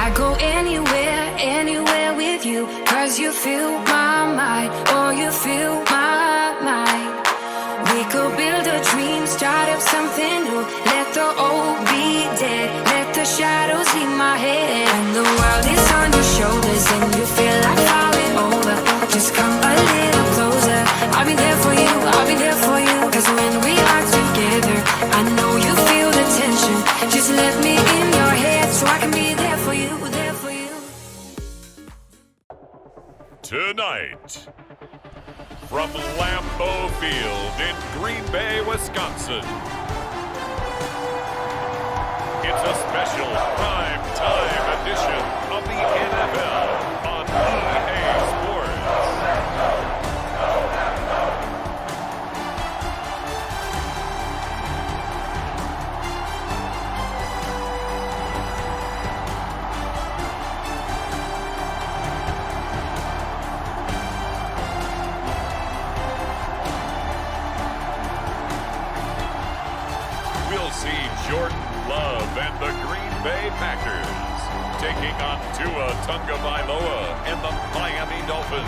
I go anywhere, anywhere with you, 'cause you fill my mind, or you fill my mind. We could build a dream, start up something new. Let the old be dead, let the shadows leave my head. And the world is on your shoulders and you feel like falling over. Just come a little closer. I'll be there for you, I'll be there for you. 'Cause when we are together, I know you feel the tension. Just let me in your head so I can be there for you, there for you. Tonight, from Lambeau Field in Green Bay, Wisconsin, it's a special prime-time edition of the NFL on EA Sports. We'll see Jordan Love and the Green Bay Packers taking on Tua Tagovailoa and the Miami Dolphins.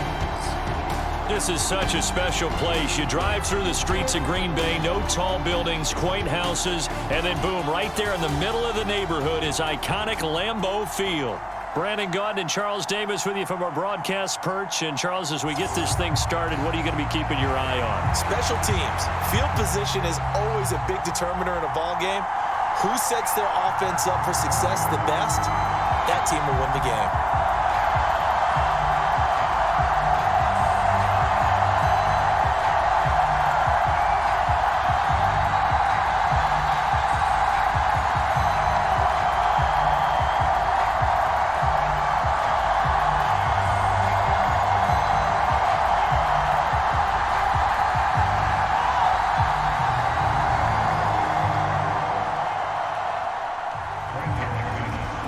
This is such a special place. You drive through the streets of Green Bay, no tall buildings, quaint houses, and then boom, right there in the middle of the neighborhood is iconic Lambeau Field. Brandon Gaudin and Charles Davis with you from our broadcast perch. And Charles, as we get this thing started, what are you going to be keeping your eye on? Special teams. Field position is always a big determiner in a ball game. Who sets their offense up for success the best, that team will win the game.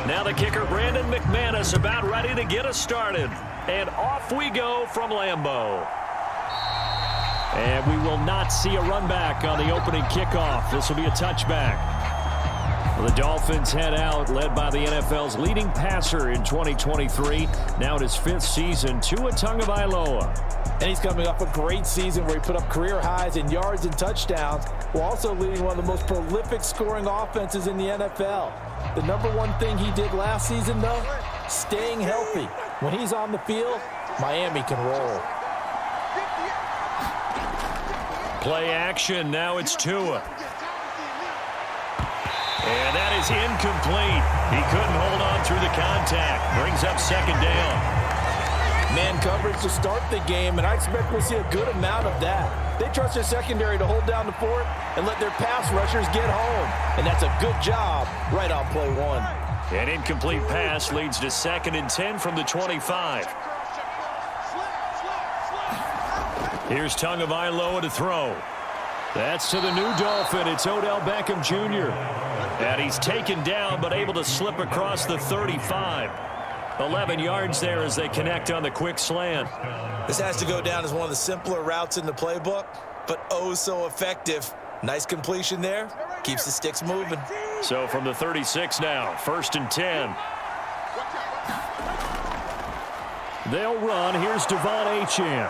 Now the kicker, Brandon McManus, about ready to get us started. And off we go from Lambeau. And we will not see a run back on the opening kickoff. This will be a touchback. Well, the Dolphins head out, led by the NFL's leading passer in 2023. Now in his 5th season, Tua Tagovailoa. And he's coming off a great season where he put up career highs in yards and touchdowns, while also leading one of the most prolific scoring offenses in the NFL. The number one thing he did last season, though, staying healthy. When he's on the field, Miami can roll. Play action. Now it's Tua. And that is incomplete. He couldn't hold on through the contact. Brings up 2nd down. Man coverage to start the game, and I expect we'll see a good amount of that. They trust their secondary to hold down the fort and let their pass rushers get home. And that's a good job right on play 1. An incomplete pass leads to 2nd and 10 from the 25. Here's Tagovailoa to throw. That's to the new Dolphin. It's Odell Beckham Jr. And he's taken down but able to slip across the 35. 11 yards there as they connect on the quick slant. This has to go down as one of the simpler routes in the playbook, but oh so effective. Nice completion there. Keeps the sticks moving. So from the 36 now, 1st and 10. They'll run. Here's Devon Achane.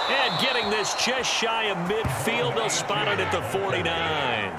And getting this just shy of midfield, they'll spot it at the 49.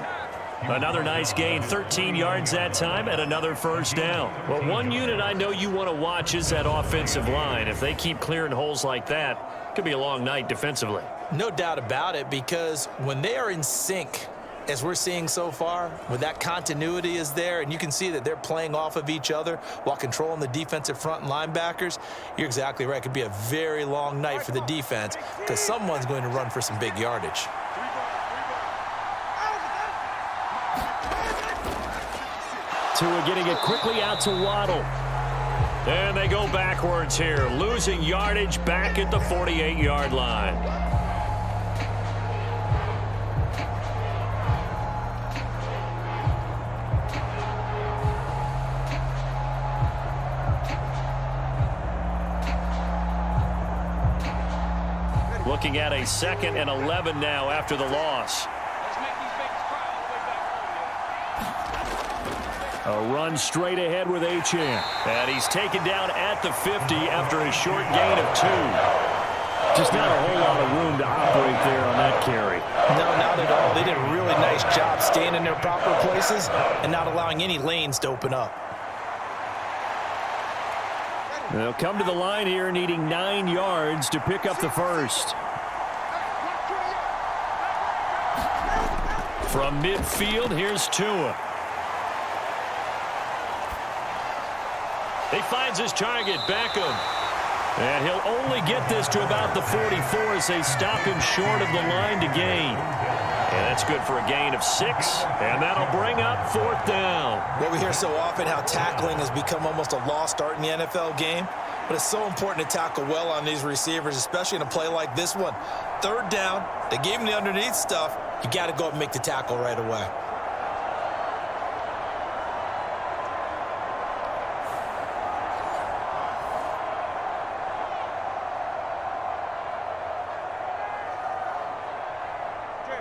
Another nice gain, 13 yards that time, and another 1st down. Well, one unit I know you want to watch is that offensive line. If they keep clearing holes like that, it could be a long night defensively. No doubt about it, because when they are in sync, as we're seeing so far, when that continuity is there, and you can see that they're playing off of each other while controlling the defensive front and linebackers, you're exactly right. It could be a very long night for the defense because someone's going to run for some big yardage. Tua getting it quickly out to Waddle. And they go backwards here, losing yardage back at the 48-yard line. Looking at a 2nd and 11 now after the loss. A run straight ahead with Achane. And he's taken down at the 50 after a short gain of 2. Just not a whole lot of room to operate there on that carry. No, not at all. They did a really nice job staying in their proper places and not allowing any lanes to open up. They'll come to the line here needing 9 yards to pick up the first. From midfield, here's Tua. He finds his target, Beckham. And he'll only get this to about the 44 as they stop him short of the line to gain. And that's good for a gain of 6. And that'll bring up 4th down. Well, we hear so often how tackling has become almost a lost art in the NFL game. But it's so important to tackle well on these receivers, especially in a play like this one. 3rd down, they gave him the underneath stuff. You got to go up and make the tackle right away.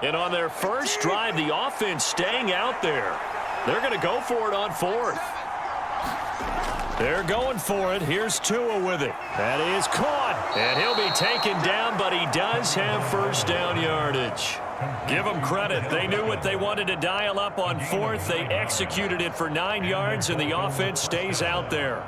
And on their first drive, the offense staying out there. They're going to go for it on 4th. They're going for it. Here's Tua with it. That is caught. And he'll be taken down, but he does have first down yardage. Give them credit. They knew what they wanted to dial up on 4th. They executed it for 9 yards, and the offense stays out there.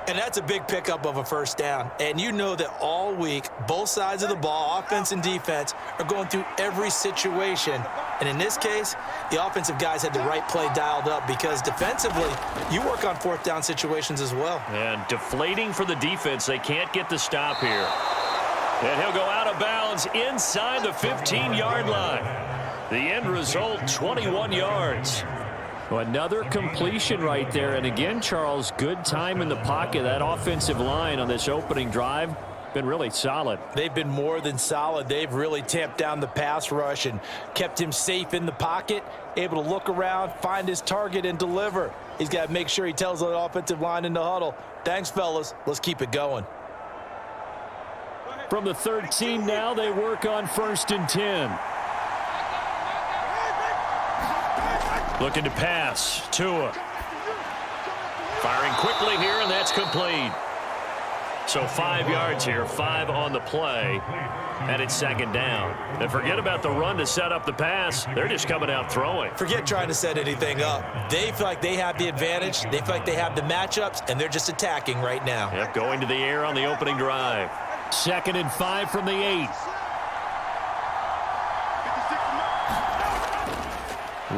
And that's a big pickup of a first down. And you know that all week, both sides of the ball, offense and defense, are going through every situation. And in this case, the offensive guys had the right play dialed up because defensively, you work on 4th down situations as well. And deflating for the defense. They can't get the stop here. And he'll go out of bounds inside the 15-yard line. The end result, 21 yards. Well, another completion right there. And again, Charles, good time in the pocket. That offensive line on this opening drive been really solid. They've been more than solid. They've really tamped down the pass rush and kept him safe in the pocket, able to look around, find his target, and deliver. He's got to make sure he tells the offensive line in the huddle, thanks, fellas. Let's keep it going. From the 13 now, they work on 1st and 10. Looking to pass. Tua. Firing quickly here, and that's complete. So 5 yards here, 5 on the play, and it's 2nd down. And forget about the run to set up the pass. They're just coming out throwing. Forget trying to set anything up. They feel like they have the advantage. They feel like they have the matchups, and they're just attacking right now. Yep, going to the air on the opening drive. 2nd and 5 from the 8.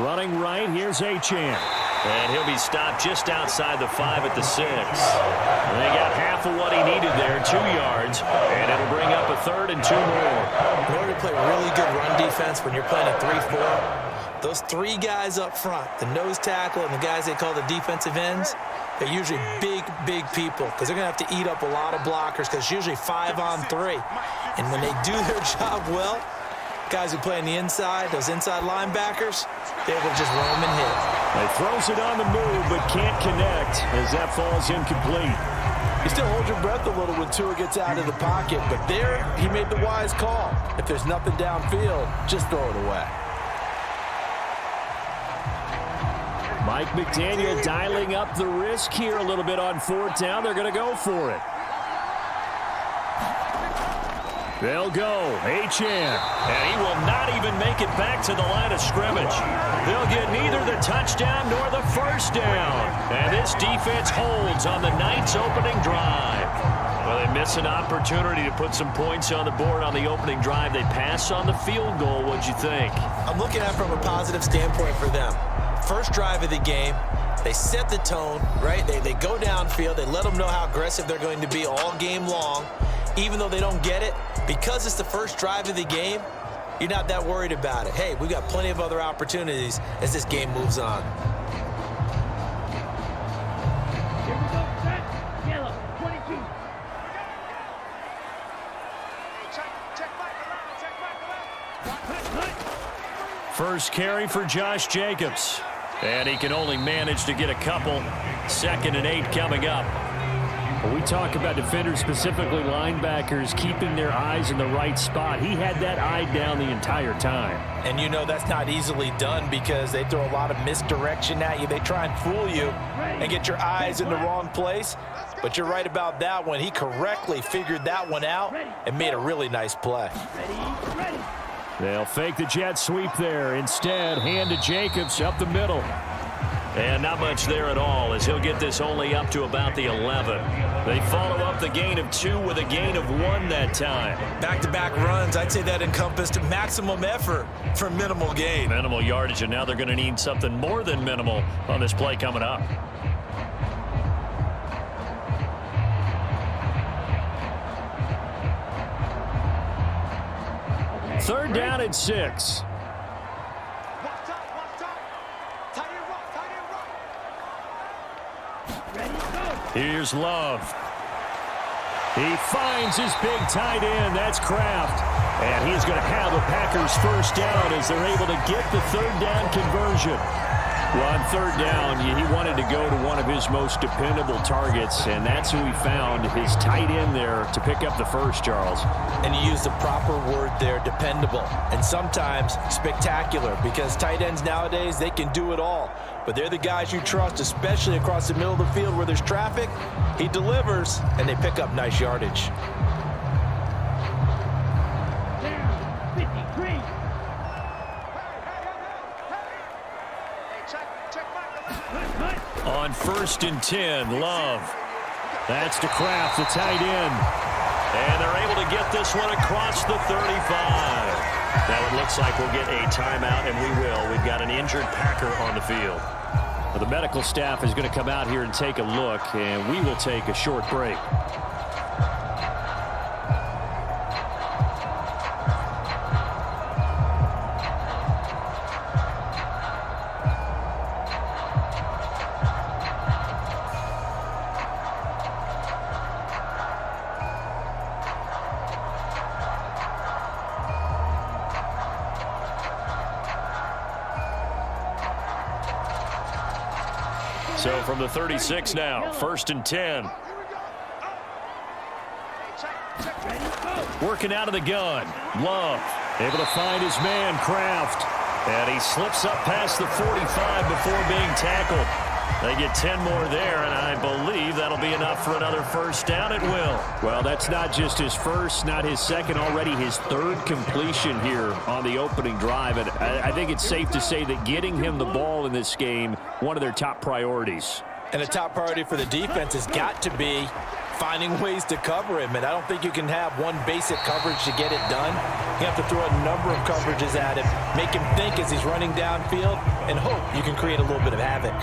Running right, here's Achane. And he'll be stopped just outside the 5 at the 6. And they got half of what he needed there, 2 yards. And it'll bring up a 3rd and 2 more. In order to play really good run defense when you're playing a 3-4, those 3 guys up front, the nose tackle and the guys they call the defensive ends, they're usually big, big people because they're going to have to eat up a lot of blockers because it's usually 5 on 3. And when they do their job well, guys who play on the inside, those inside linebackers, they're able to just roam and hit. He throws it on the move but can't connect as that falls incomplete. You still hold your breath a little when Tua gets out of the pocket, but there he made the wise call. If there's nothing downfield, just throw it away. Mike McDaniel dialing up the risk here a little bit on 4th down. They're going to go for it. They'll go. Achane. And he will not even make it back to the line of scrimmage. They'll get neither the touchdown nor the first down. And this defense holds on the Knights' opening drive. Well, they miss an opportunity to put some points on the board on the opening drive. They pass on the field goal. What'd you think? I'm looking at it from a positive standpoint for them. First drive of the game, they set the tone, right? They go downfield. They let them know how aggressive they're going to be all game long. Even though they don't get it, because it's the first drive of the game, you're not that worried about it. Hey, we've got plenty of other opportunities as this game moves on. Yellow, 22. First carry for Josh Jacobs. And he can only manage to get a couple. 2nd and 8 coming up. When we talk about defenders, specifically linebackers, keeping their eyes in the right spot, he had that eye down the entire time. And you know that's not easily done because they throw a lot of misdirection at you. They try and fool you and get your eyes in the wrong place. But you're right about that one. He correctly figured that one out and made a really nice play. They'll fake the jet sweep there. Instead, hand to Jacobs up the middle. And not much there at all as he'll get this only up to about the 11. They follow up the gain of 2 with a gain of 1 that time. Back-to-back runs, I'd say that encompassed maximum effort for minimal gain. Minimal yardage, and now they're going to need something more than minimal on this play coming up. Third down and 6. Here's Love. He finds his big tight end. That's Kraft. And he's going to have a Packers first down as they're able to get the third down conversion. Well, on third down, he wanted to go to one of his most dependable targets, and that's who he found, his tight end there, to pick up the first, Charles. And you used the proper word there, dependable, and sometimes spectacular, because tight ends nowadays, they can do it all. But they're the guys you trust, especially across the middle of the field where there's traffic. He delivers, and they pick up nice yardage. On 1st and 10, Love. That's to Kraft, the tight end. And they're able to get this one across the 35. Now it looks like we'll get a timeout, and we will. We've got an injured Packer on the field. Well, the medical staff is going to come out here and take a look, and we will take a short break. So from the 36 now, 1st and 10. Working out of the gun. Love able to find his man, Kraft. And he slips up past the 45 before being tackled. They get 10 more there, and I believe that'll be enough for another first down. It will. Well, that's not just his first, not his second, already his third completion here on the opening drive. And I think it's safe to say that getting him the ball in this game, one of their top priorities. And a top priority for the defense has got to be finding ways to cover him. And I don't think you can have one basic coverage to get it done. You have to throw a number of coverages at him, make him think as he's running downfield, and hope you can create a little bit of havoc.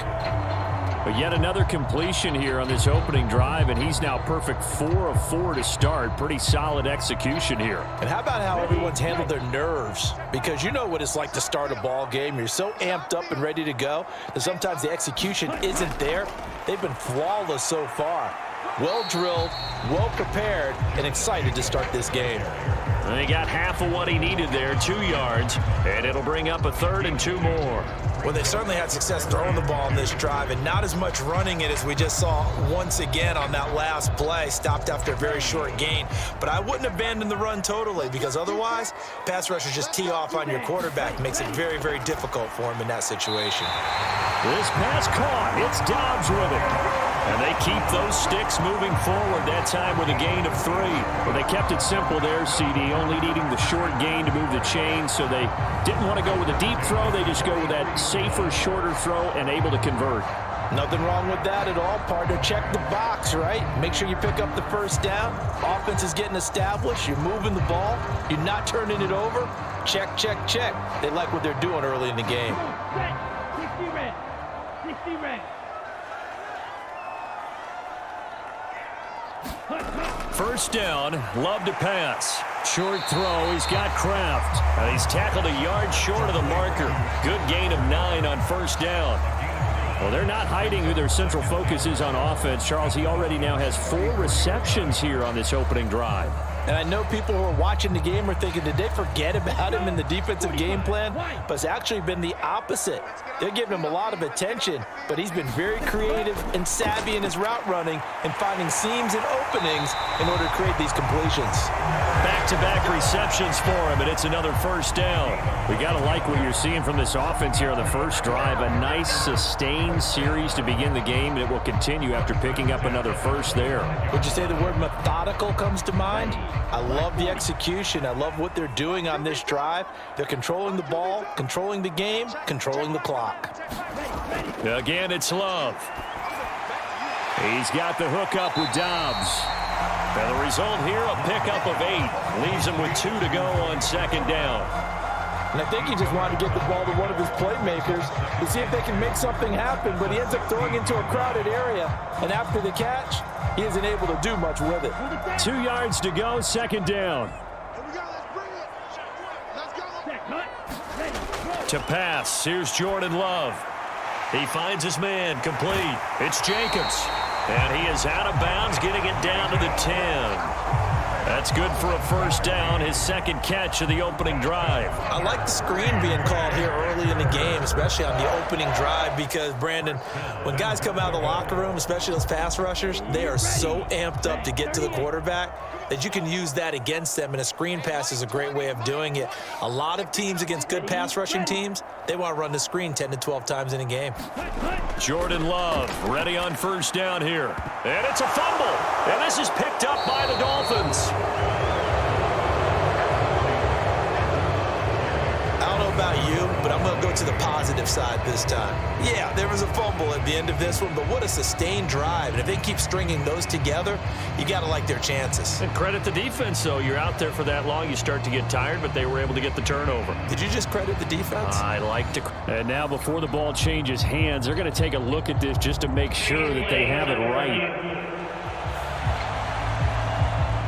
But yet another completion here on this opening drive, and he's now perfect 4 of 4 to start. Pretty solid execution here. And how about how everyone's handled their nerves? Because you know what it's like to start a ball game. You're so amped up and ready to go that sometimes the execution isn't there. They've been flawless so far. Well drilled, well prepared, and excited to start this game. And he got half of what he needed there, 2 yards, and it'll bring up a 3rd and 2 more. Well, they certainly had success throwing the ball in this drive, and not as much running it as we just saw once again on that last play, stopped after a very short gain. But I wouldn't abandon the run totally, because otherwise, pass rushers just tee off on your quarterback. Makes it very, very difficult for him in that situation. This pass caught. It's Dobbs with it. And they keep those sticks moving forward, that time with a gain of 3. Well, they kept it simple there, CD, only needing the short gain to move the chain, so they didn't want to go with a deep throw. They just go with that safer, shorter throw and able to convert. Nothing wrong with that at all, partner. Check the box, right? Make sure you pick up the first down. Offense is getting established. You're moving the ball. You're not turning it over. Check, check, check. They like what they're doing early in the game. 60 red. 60 red. First down, Love to pass. Short throw, he's got Kraft. And he's tackled a yard short of the marker. Good gain of 9 on first down. Well, they're not hiding who their central focus is on offense. Charles, he already now has 4 receptions here on this opening drive. And I know people who are watching the game are thinking, did they forget about him in the defensive game plan? But it's actually been the opposite. They're giving him a lot of attention, but he's been very creative and savvy in his route running and finding seams and openings in order to create these completions. Back-to-back receptions for him, and it's another first down. We got to like what you're seeing from this offense here on the first drive. A nice, sustained series to begin the game, and it will continue after picking up another first there. Would you say the word methodical comes to mind? I love the execution. I love what they're doing on this drive. They're controlling the ball, controlling the game, controlling the clock. Again, it's Love. He's got the hook up with Dobbs. And the result here, a pickup of 8. Leaves him with 2 to go on second down. And I think he just wanted to get the ball to one of his playmakers to see if they can make something happen, but he ends up throwing into a crowded area. And after the catch, he isn't able to do much with it. 2 yards to go, second down. To pass, here's Jordan Love. He finds his man, complete. It's Jacobs. And he is out of bounds, getting it down to the 10. That's good for a first down, his second catch of the opening drive. I like the screen being called here early in the game, especially on the opening drive, because, Brandon, when guys come out of the locker room, especially those pass rushers, they are so amped up to get to the quarterback that you can use that against them, and a screen pass is a great way of doing it. A lot of teams against good pass rushing teams, they want to run the screen 10 to 12 times in a game. Jordan Love ready on first down here. And it's a fumble. And this is picked up by the Dolphins. I don't know about you, but I'm going to go to the positive side this time. Yeah, there was a fumble at the end of this one, but what a sustained drive. And if they keep stringing those together, you got to like their chances. And credit the defense, though. You're out there for that long, you start to get tired, but they were able to get the turnover. Did you just credit the defense? I like to. And now before the ball changes hands, they're going to take a look at this just to make sure that they have it right.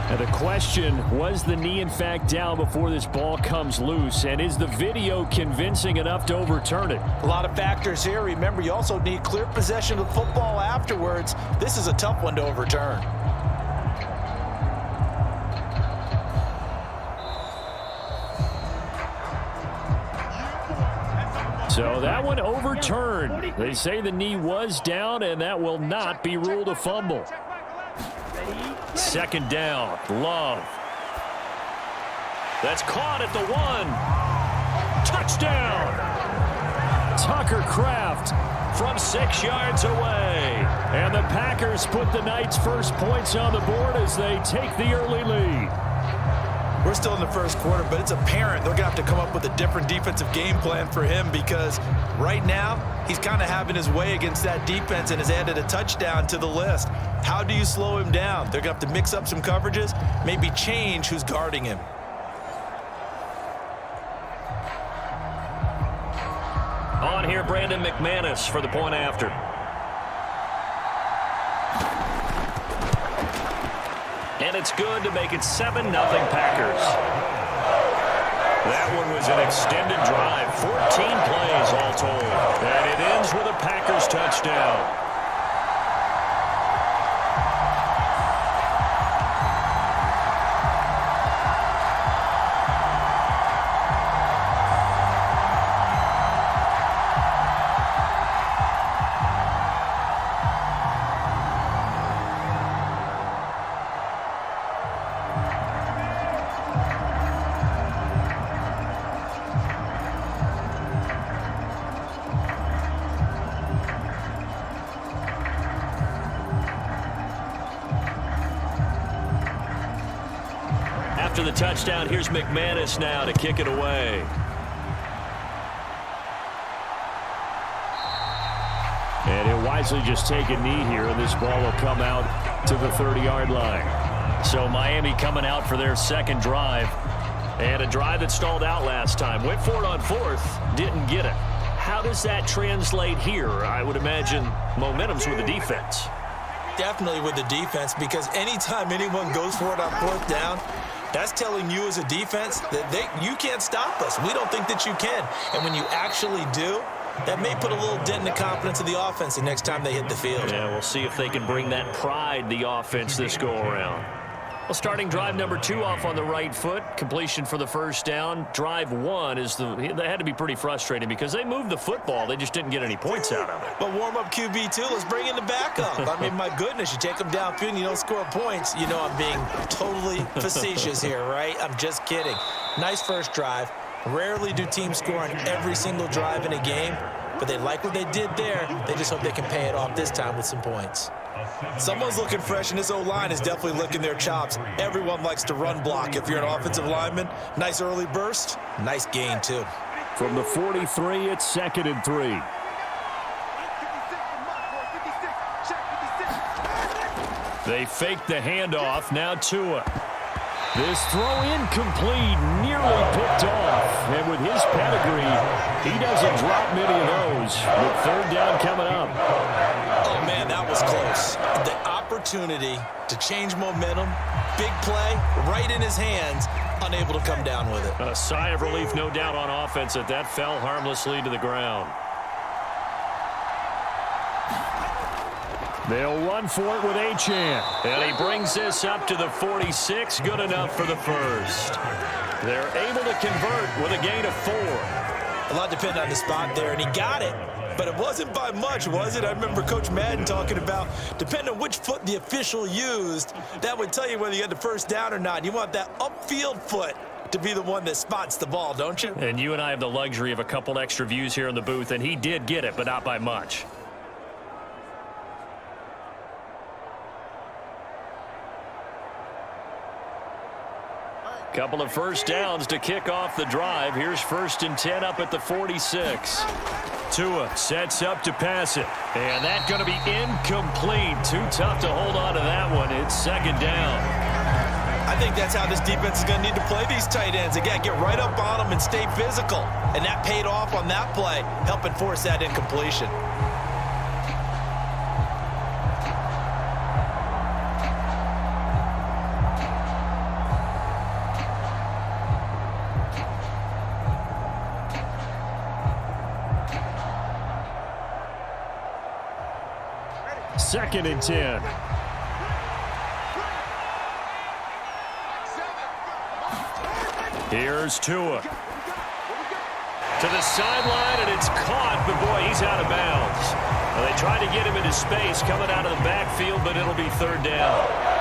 And the question, was the knee in fact down before this ball comes loose? And is the video convincing enough to overturn it? A lot of factors here. Remember, you also need clear possession of the football afterwards. This is a tough one to overturn. So that one overturned. They say the knee was down, and that will not be ruled a fumble. Second down, Love. That's caught at the 1. Touchdown! Tucker Kraft from 6 yards away. And the Packers put the Knights' first points on the board as they take the early lead. We're still in the first quarter, but it's apparent they're going to have to come up with a different defensive game plan for him, because right now he's kind of having his way against that defense and has added a touchdown to the list. How do you slow him down? They're going to have to mix up some coverages, maybe change who's guarding him. On here, Brandon McManus for the point after. And it's good to make it 7-0 Packers. That one was an extended drive, 14 plays all told. And it ends with a Packers touchdown. After the touchdown, here's McManus now to kick it away. And he'll wisely just take a knee here, and this ball will come out to the 30-yard line. So Miami coming out for their second drive. And a drive that stalled out last time. Went for it on fourth, didn't get it. How does that translate here? I would imagine momentum's with the defense. Definitely with the defense, because anytime anyone goes for it on fourth down, that's telling you as a defense that you can't stop us. We don't think that you can. And when you actually do, that may put a little dent in the confidence of the offense the next time they hit the field. Yeah, we'll see if they can bring that pride, the offense, this go around. Well, starting drive number 2 off on the right foot. Completion for the first down. Drive 1 they had to be pretty frustrating because they moved the football. They just didn't get any points out of it. But warm-up QB, too. Let's bring in the backup. I mean, my goodness, you take them downfield and you don't score points. You know I'm being totally facetious here, right? I'm just kidding. Nice first drive. Rarely do teams score on every single drive in a game, but they like what they did there. They just hope they can pay it off this time with some points. Someone's looking fresh, and this O-line is definitely licking their chops. Everyone likes to run block. If you're an offensive lineman, nice early burst, nice gain, too. From the 43, it's 2nd and 3. They fake the handoff. Now Tua. This throw incomplete, nearly picked off. And with his pedigree, he doesn't drop many of those. With 3rd down coming up. Oh, man, that was close. The opportunity to change momentum, big play, right in his hands, unable to come down with it. A sigh of relief, no doubt, on offense that fell harmlessly to the ground. They'll run for it with Achane. And he brings this up to the 46. Good enough for the first. They're able to convert with a gain of 4. A lot depended on the spot there, and he got it. But it wasn't by much, was it? I remember Coach Madden talking about, depending on which foot the official used, that would tell you whether you had the first down or not. You want that upfield foot to be the one that spots the ball, don't you? And you and I have the luxury of a couple extra views here in the booth, and he did get it, but not by much. Couple of first downs to kick off the drive. Here's 1st and 10 up at the 46. Tua sets up to pass it. And that's going to be incomplete. Too tough to hold on to that one. It's 2nd down. I think that's how this defense is going to need to play these tight ends. Again, get right up on them and stay physical. And that paid off on that play, helping force that incompletion. Second and 10. Here's Tua. To the sideline, and it's caught, but boy, he's out of bounds. Well, they tried to get him into space coming out of the backfield, but it'll be 3rd down.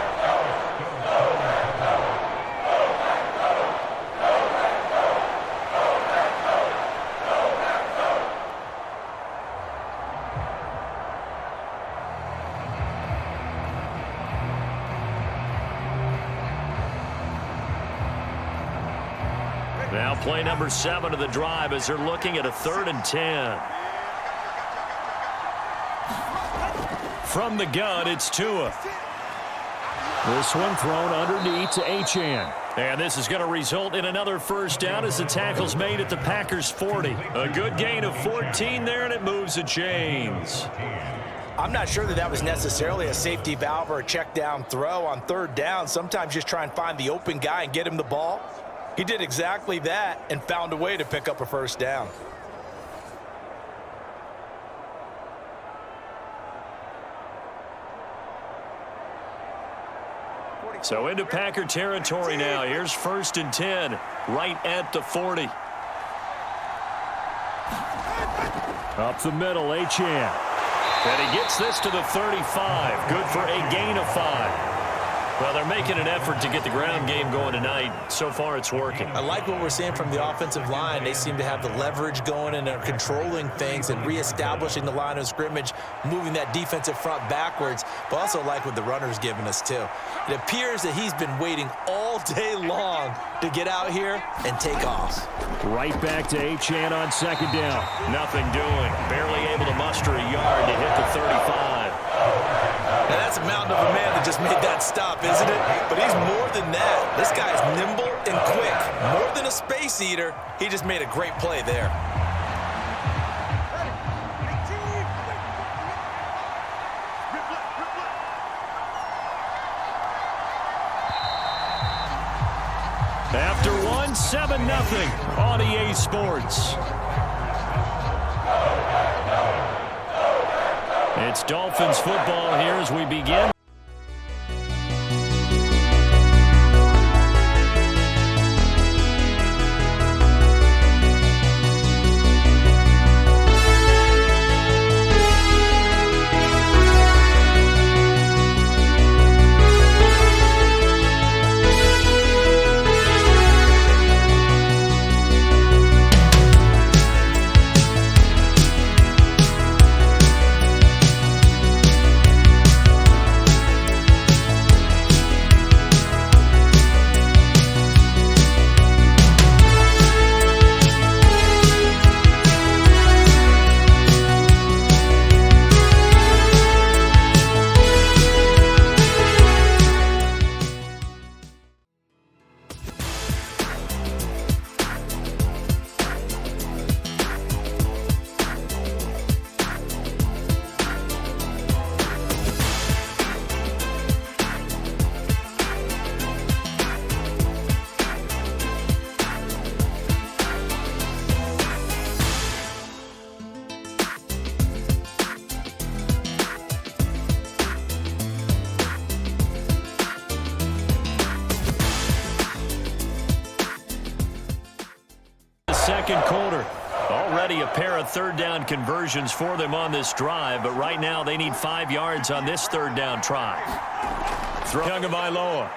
Now play number 7 of the drive as they're looking at a 3rd and 10. From the gun, it's Tua. This one thrown underneath to Achane. And this is going to result in another first down as the tackle's made at the Packers' 40. A good gain of 14 there, and it moves the chains. I'm not sure that was necessarily a safety valve or a check down throw on 3rd down. Sometimes just try and find the open guy and get him the ball. He did exactly that and found a way to pick up a first down. So into Packer territory now. Here's 1st and 10, right at the 40. Up the middle, Achane. And he gets this to the 35. Good for a gain of 5. Well, they're making an effort to get the ground game going tonight. So far, it's working. I like what we're seeing from the offensive line. They seem to have the leverage going, and they're controlling things and reestablishing the line of scrimmage, moving that defensive front backwards, but also like what the runner's giving us, too. It appears that he's been waiting all day long to get out here and take off. Right back to Achane on 2nd down. Nothing doing. Barely able to muster a yard to hit the 35. Now, that's a mountain of a man that just made that stop, isn't it? But he's more than that. This guy is nimble and quick. More than a space eater, he just made a great play there. After one, 7-0 on EA Sports. It's Dolphins football here as we begin. second quarter. Already a pair of third down conversions for them on this drive, but right now they need 5 yards on this third down try. Tagovailoa.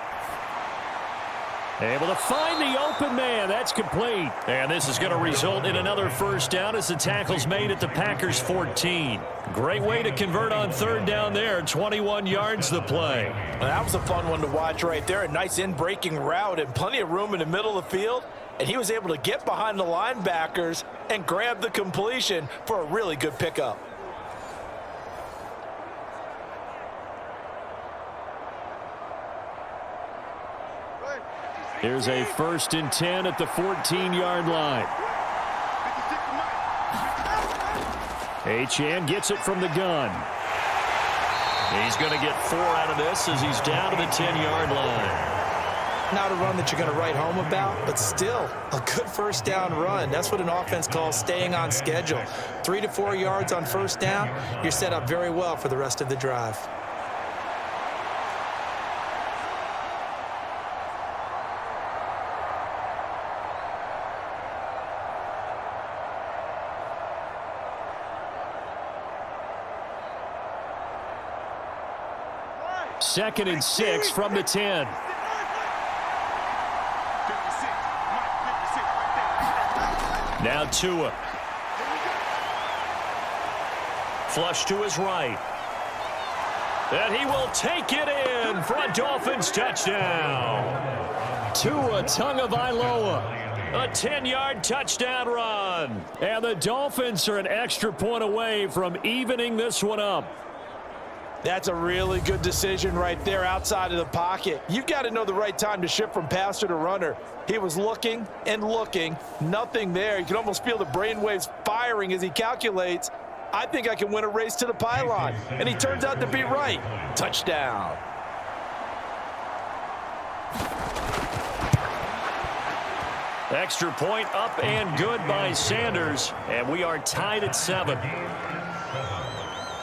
Able to find the open man. That's complete. And this is going to result in another first down as the tackle's made at the Packers' 14. Great way to convert on third down there. 21 yards the play. Well, that was a fun one to watch right there. A nice in-breaking route and plenty of room in the middle of the field. And he was able to get behind the linebackers and grab the completion for a really good pickup. Here's a 1st and 10 at the 14-yard line. Achane gets it from the gun. He's going to get 4 out of this as he's down to the 10-yard line. Not a run that you're going to write home about, but still a good first down run. That's what an offense calls staying on schedule. 3 to 4 yards on first down, you're set up very well for the rest of the drive. Second and 6 from the 10. Now Tua. Flush to his right. And he will take it in for a Dolphins touchdown. Tua Tagovailoa. A 10-yard touchdown run. And the Dolphins are an extra point away from evening this one up. That's a really good decision right there outside of the pocket. You've got to know the right time to shift from passer to runner. He was looking and looking, nothing there. You can almost feel the brainwaves firing as he calculates, I think I can win a race to the pylon. And he turns out to be right. Touchdown. Extra point up and good by Sanders. And we are tied at 7.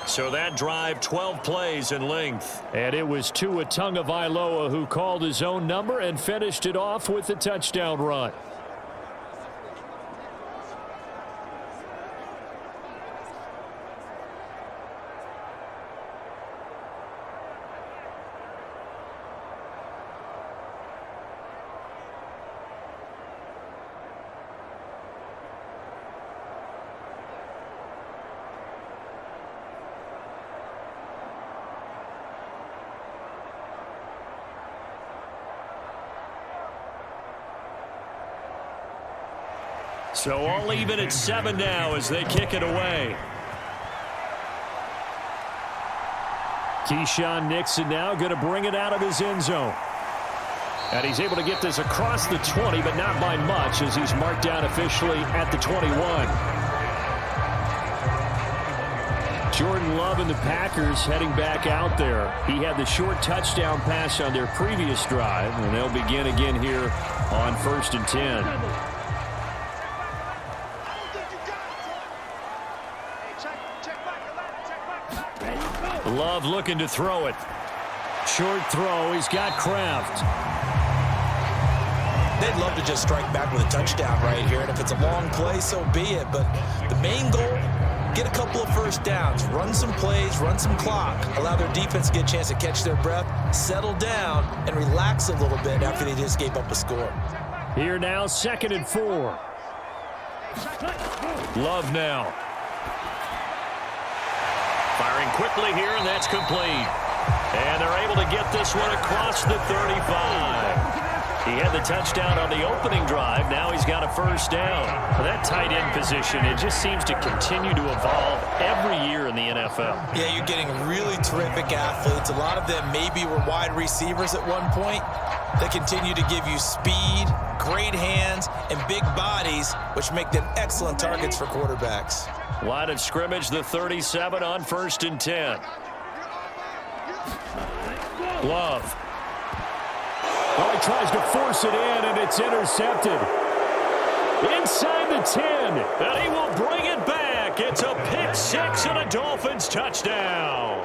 So that drive, 12 plays in length. And it was Tua Tagovailoa who called his own number and finished it off with a touchdown run. So all even at 7 now as they kick it away. Keyshawn Nixon now going to bring it out of his end zone. And he's able to get this across the 20, but not by much as he's marked down officially at the 21. Jordan Love and the Packers heading back out there. He had the short touchdown pass on their previous drive, and they'll begin again here on 1st and 10. Love looking to throw it. Short throw. He's got Kraft. They'd love to just strike back with a touchdown right here. And if it's a long play, so be it. But the main goal, get a couple of first downs. Run some plays, run some clock. Allow their defense to get a chance to catch their breath, settle down, and relax a little bit after they just gave up a score. Here now, 2nd and 4. Love now. Firing quickly here, and that's complete. And they're able to get this one across the 35. He had the touchdown on the opening drive. Now he's got a first down. That tight end position, it just seems to continue to evolve every year in the NFL. Yeah, you're getting really terrific athletes. A lot of them maybe were wide receivers at one point. They continue to give you speed, great hands, and big bodies, which make them excellent targets for quarterbacks. Line of scrimmage, the 37 on 1st and 10. Love. Oh, he tries to force it in, and it's intercepted. Inside the 10, and he will bring it back. It's a pick 6 and a Dolphins touchdown.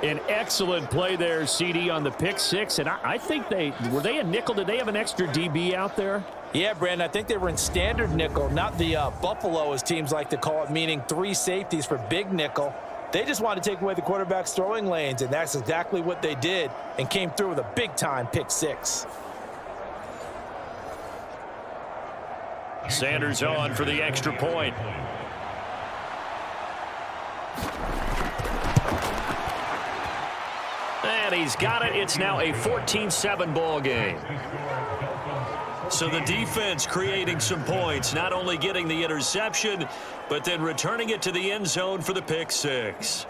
An excellent play there, CD, on the pick six. And I think were they a nickel? Did they have an extra DB out there? Yeah, Brandon, I think they were in standard nickel, not the Buffalo, as teams like to call it, meaning 3 safeties for big nickel. They just wanted to take away the quarterback's throwing lanes, and that's exactly what they did, and came through with a big-time pick six. Sanders on for the extra point. And he's got it. It's now a 14-7 ball game. So the defense creating some points, not only getting the interception, but then returning it to the end zone for the pick six.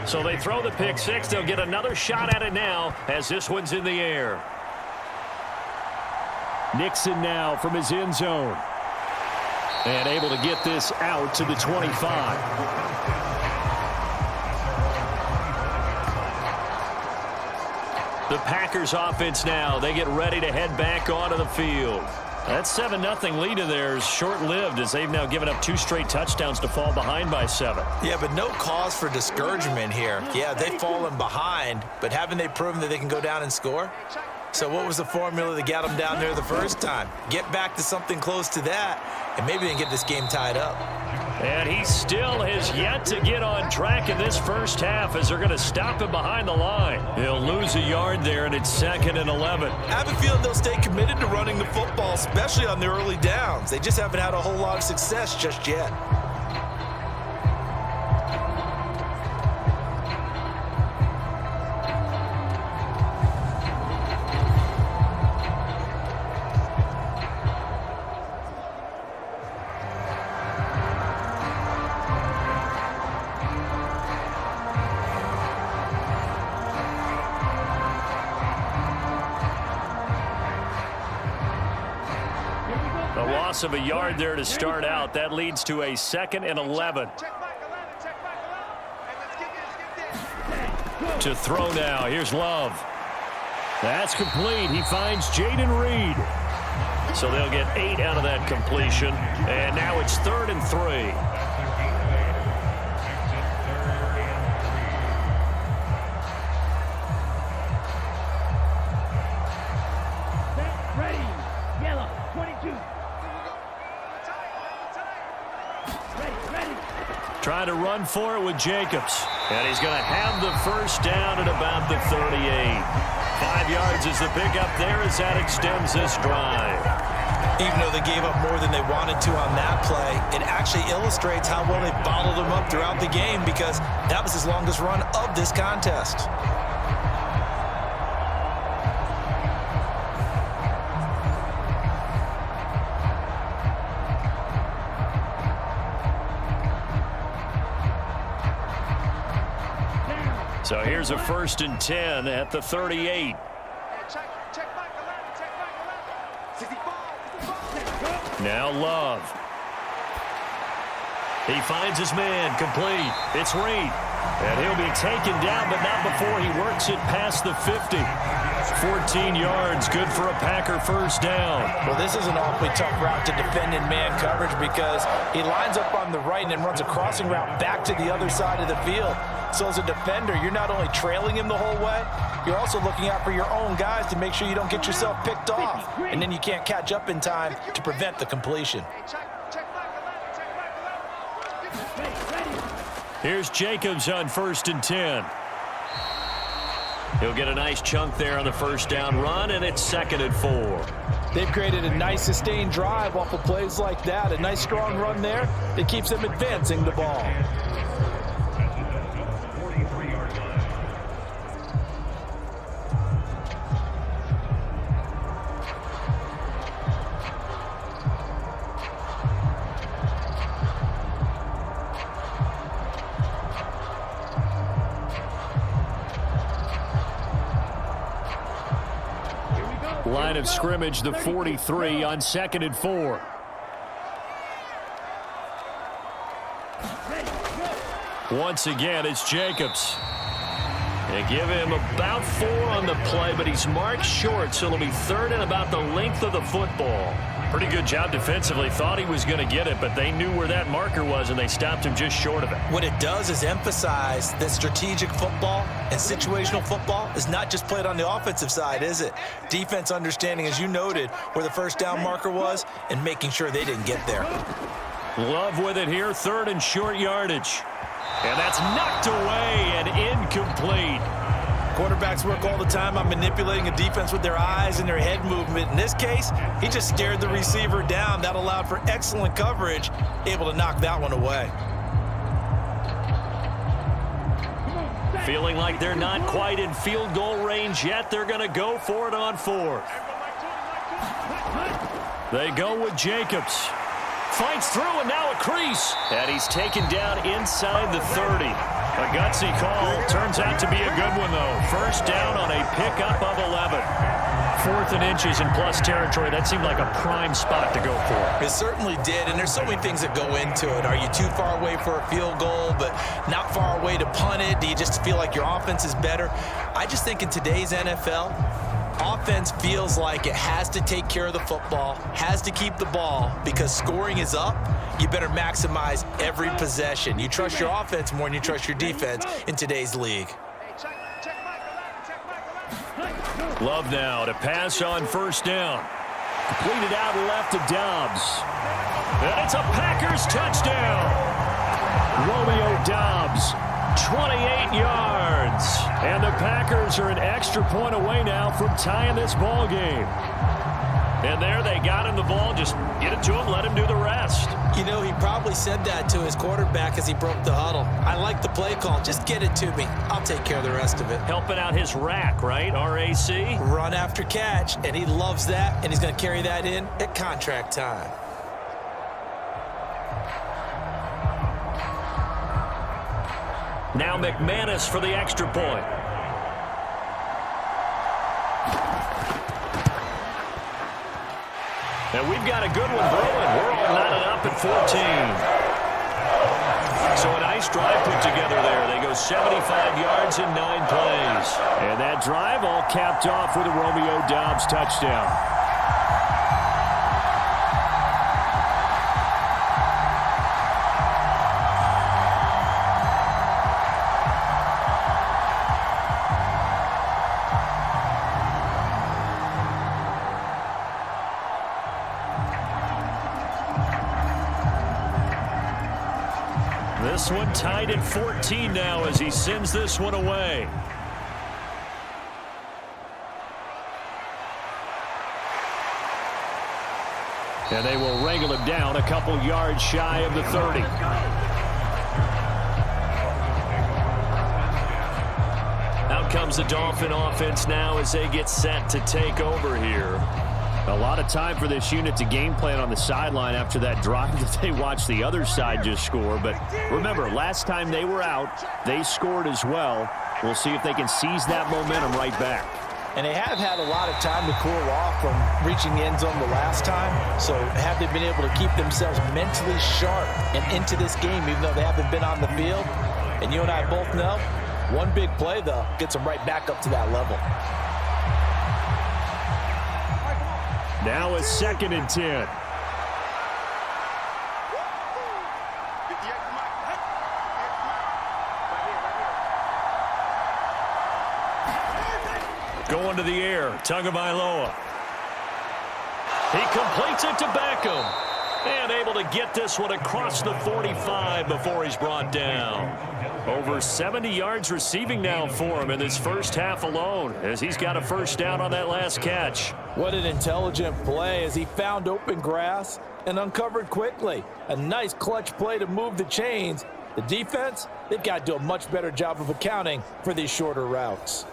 So they throw the pick six. They'll get another shot at it now as this one's in the air. Nixon now from his end zone. And able to get this out to the 25. The Packers offense now. They get ready to head back onto the field. That 7-0 lead of theirs short-lived as they've now given up 2 straight touchdowns to fall behind by 7. Yeah, but no cause for discouragement here. Yeah, they've fallen behind, but haven't they proven that they can go down and score? So what was the formula that got them down there the first time? Get back to something close to that, and maybe they can get this game tied up. And he still has yet to get on track in this first half as they're going to stop him behind the line. He'll lose a yard there, and it's 2nd and 11. I have a feeling they'll stay committed to running the football, especially on the early downs. They just haven't had a whole lot of success just yet. Of a yard there to start out. That leads to a 2nd and 11. To throw now. Here's Love. That's complete. He finds Jaden Reed. So they'll get 8 out of that completion. And now it's 3rd and 3. Trying to run for it with Jacobs. And he's going to have the first down at about the 38. 5 yards is the pickup there as that extends this drive. Even though they gave up more than they wanted to on that play, it actually illustrates how well they bottled them up throughout the game because that was his longest run of this contest. So here's a 1st and 10 at the 38. Now Love. He finds his man, complete. It's Reed. And he'll be taken down, but not before he works it past the 50. 14 yards, good for a Packer first down. Well, this is an awfully tough route to defend in man coverage because he lines up on the right and then runs a crossing route back to the other side of the field. So as a defender, you're not only trailing him the whole way, you're also looking out for your own guys to make sure you don't get yourself picked off. And then you can't catch up in time to prevent the completion. Here's Jacobs on 1st and 10. He'll get a nice chunk there on the first down run, and it's 2nd and 4. They've created a nice sustained drive off of plays like that. A nice strong run there that keeps them advancing the ball. Line of scrimmage, the 43 on 2nd and 4. Once again, it's Jacobs. They give him about 4 on the play, but he's marked short, so it'll be 3rd and about the length of the football. Pretty good job defensively. Thought he was going to get it, but they knew where that marker was, and they stopped him just short of it. What it does is emphasize that strategic football and situational football is not just played on the offensive side, is it? Defense understanding, as you noted, where the first down marker was and making sure they didn't get there. Love with it here, 3rd and short yardage. And that's knocked away and incomplete. Quarterbacks work all the time on manipulating a defense with their eyes and their head movement. In this case, he just scared the receiver down. That allowed for excellent coverage, able to knock that one away. Feeling like they're not quite in field goal range yet. They're going to go for it on 4th. They go with Jacobs. Fights through, and now a crease. And he's taken down inside the 30. A gutsy call. Turns out to be a good one, though. First down on a pickup of 11. 4th and inches in plus territory. That seemed like a prime spot to go for. It certainly did, and there's so many things that go into it. Are you too far away for a field goal, but not far away to punt it? Do you just feel like your offense is better? I just think in today's NFL, offense feels like it has to take care of the football, has to keep the ball, because scoring is up. You better maximize every possession. You trust your offense more than you trust your defense in today's league. Love now to pass on first down. Completed out left to Dobbs. And it's a Packers touchdown. Romeo Dobbs, 28 yards. And the Packers are an extra point away now from tying this ball game. And there they got him the ball. Just get it to him, let him do the rest. You know, he probably said that to his quarterback as he broke the huddle. I like the play call. Just get it to me. I'll take care of the rest of it. Helping out his rack, right? RAC? Run after catch, and he loves that, and he's going to carry that in at contract time. Now McManus for the extra point. And we've got a good one brewing. We're all knotted up at 14. So a nice drive put together there. They go 75 yards in 9 plays. And that drive all capped off with a Romeo Dobbs touchdown. This one tied at 14 now as he sends this one away. And they will wrangle him down a couple yards shy of the 30. Out comes the Dolphin offense now as they get set to take over here. A lot of time for this unit to game plan on the sideline after that drive that they watched the other side just score. But remember, last time they were out, they scored as well. We'll see if they can seize that momentum right back. And they have had a lot of time to cool off from reaching the end zone the last time. So have they been able to keep themselves mentally sharp and into this game, even though they haven't been on the field? And you and I both know, one big play, though, gets them right back up to that level. Now it's 2nd and 10. Going to the air, Tagovailoa. He completes it to Beckham. And able to get this one across the 45 before he's brought down. Over 70 yards receiving now for him in this first half alone as he's got a first down on that last catch. What an intelligent play as he found open grass and uncovered quickly. A nice clutch play to move the chains. The defense, they've got to do a much better job of accounting for these shorter routes.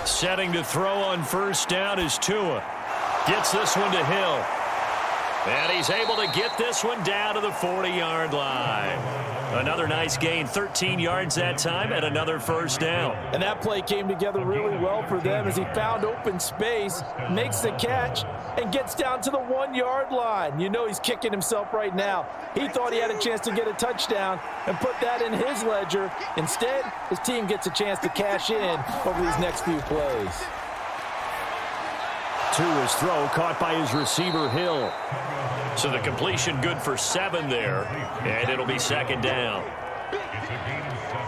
Setting to throw on first down is Tua. Gets this one to Hill. And he's able to get this one down to the 40-yard line. Another nice gain, 13 yards that time, and another first down. And that play came together really well for them as he found open space, makes the catch, and gets down to the 1-yard line. You know he's kicking himself right now. He thought he had a chance to get a touchdown and put that in his ledger. Instead, his team gets a chance to cash in over these next few plays. To his throw, caught by his receiver, Hill. So the completion good for 7 there, and it'll be second down. It's a gain of 7.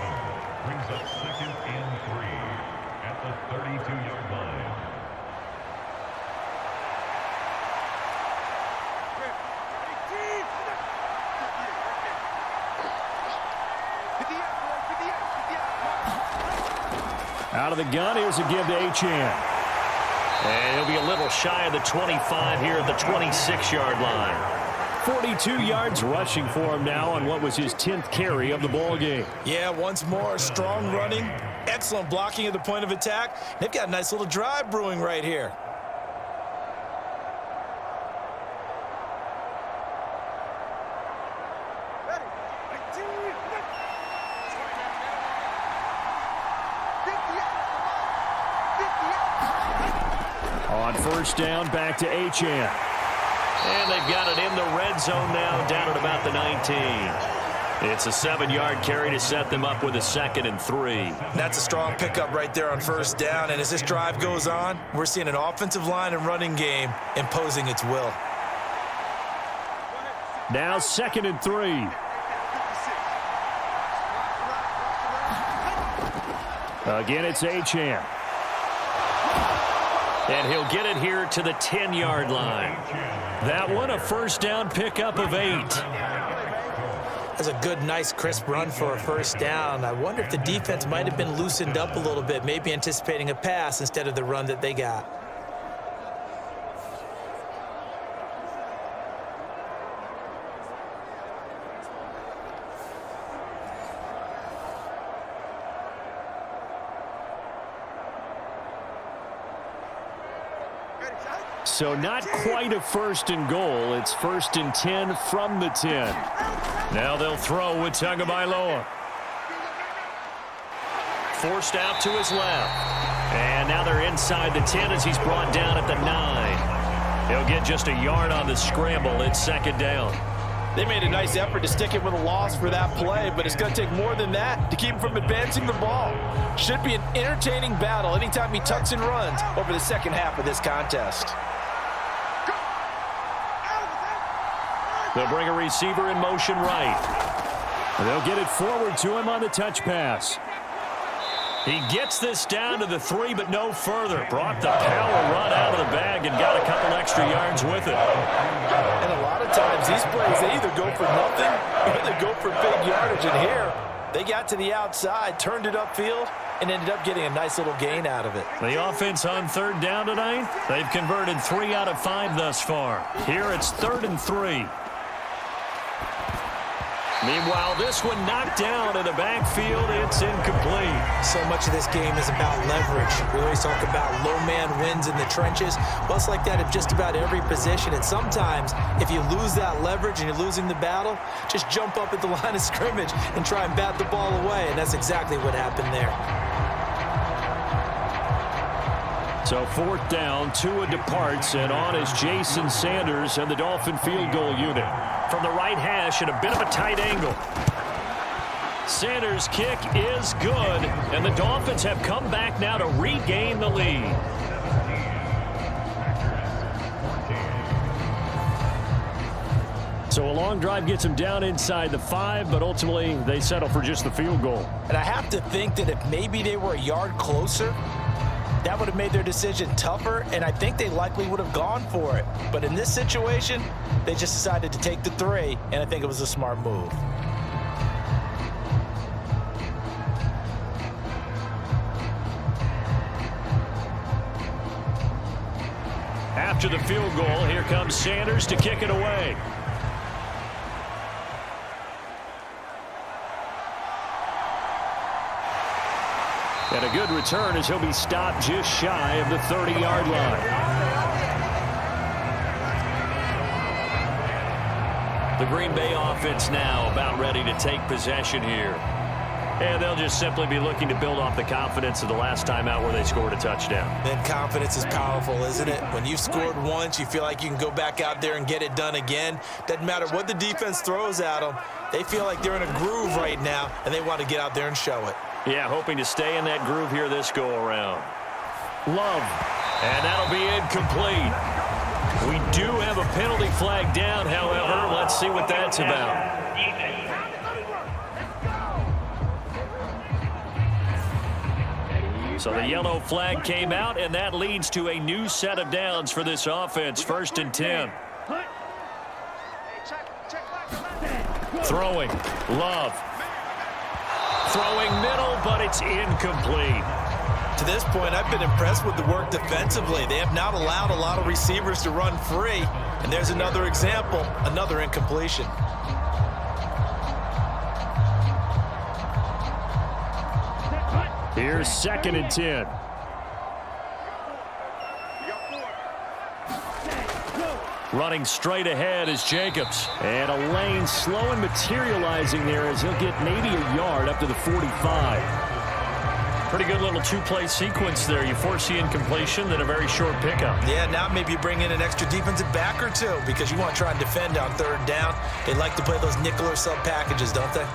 Brings up 2nd and 3 at the 32-yard line. Out of the gun, here's a give to Achane. And he'll be a little shy of the 25 here at the 26-yard line. 42 yards rushing for him now on what was his 10th carry of the ball game. Yeah, once more, strong running, excellent blocking at the point of attack. They've got a nice little drive brewing right here. On first down, back to Achane. And they've got it in the red zone now, down at about the 19. It's a 7-yard carry to set them up with a 2nd and 3. That's a strong pickup right there on first down. And as this drive goes on, we're seeing an offensive line and running game imposing its will. Now 2nd and 3. Again, it's Achane. And he'll get it here to the 10-yard line. That one, a first down pickup of 8. That's a good, nice, crisp run for a first down. I wonder if the defense might have been loosened up a little bit, maybe anticipating a pass instead of the run that they got. So not quite a 1st and goal. It's 1st and 10 from the 10. Now they'll throw with Tagovailoa. Forced out to his left. And now they're inside the 10 as he's brought down at the 9. He'll get just a yard on the scramble. It's 2nd down. They made a nice effort to stick it with a loss for that play, but it's going to take more than that to keep him from advancing the ball. Should be an entertaining battle anytime he tucks and runs over the second half of this contest. They'll bring a receiver in motion right. They'll get it forward to him on the touch pass. He gets this down to the 3, but no further. Brought the power run out of the bag and got a couple extra yards with it. And a lot of times these plays, they either go for nothing or they go for big yardage. And here, they got to the outside, turned it upfield, and ended up getting a nice little gain out of it. The offense on 3rd down tonight, they've converted 3 out of 5 thus far. Here it's 3rd and 3. Meanwhile, this one knocked down in the backfield. It's incomplete. So much of this game is about leverage. We always talk about low man wins in the trenches. Well, it's like that at just about every position. And sometimes, if you lose that leverage and you're losing the battle, just jump up at the line of scrimmage and try and bat the ball away. And that's exactly what happened there. So 4th down, Tua departs, and on is Jason Sanders and the Dolphin field goal unit. From the right hash at a bit of a tight angle. Sanders' kick is good, and the Dolphins have come back now to regain the lead. So a long drive gets them down inside the 5, but ultimately they settle for just the field goal. And I have to think that if maybe they were a yard closer, that would have made their decision tougher, and I think they likely would have gone for it. But in this situation, they just decided to take the 3, and I think it was a smart move. After the field goal, here comes Sanders to kick it away. And a good return as he'll be stopped just shy of the 30-yard line. The Green Bay offense now about ready to take possession here. And they'll just simply be looking to build off the confidence of the last time out where they scored a touchdown. And confidence is powerful, isn't it? When you've scored once, you feel like you can go back out there and get it done again. Doesn't matter what the defense throws at them. They feel like they're in a groove right now, and they want to get out there and show it. Yeah, hoping to stay in that groove here this go-around. Love, and that'll be incomplete. We do have a penalty flag down, however. Let's see what that's about. So the yellow flag came out, and that leads to a new set of downs for this offense. 1st and 10. Throwing. Love. Throwing middle, but it's incomplete. To this point, I've been impressed with the work defensively. They have not allowed a lot of receivers to run free. And there's another example, another incompletion. Here's 2nd and 10. Running straight ahead is Jacobs. And a lane slow and materializing there as he'll get maybe a yard up to the 45. Pretty good little two-play sequence there. You force the incompletion, then a very short pickup. Yeah, now maybe you bring in an extra defensive back or two because you want to try and defend on 3rd down. They like to play those nickel or sub packages, don't they?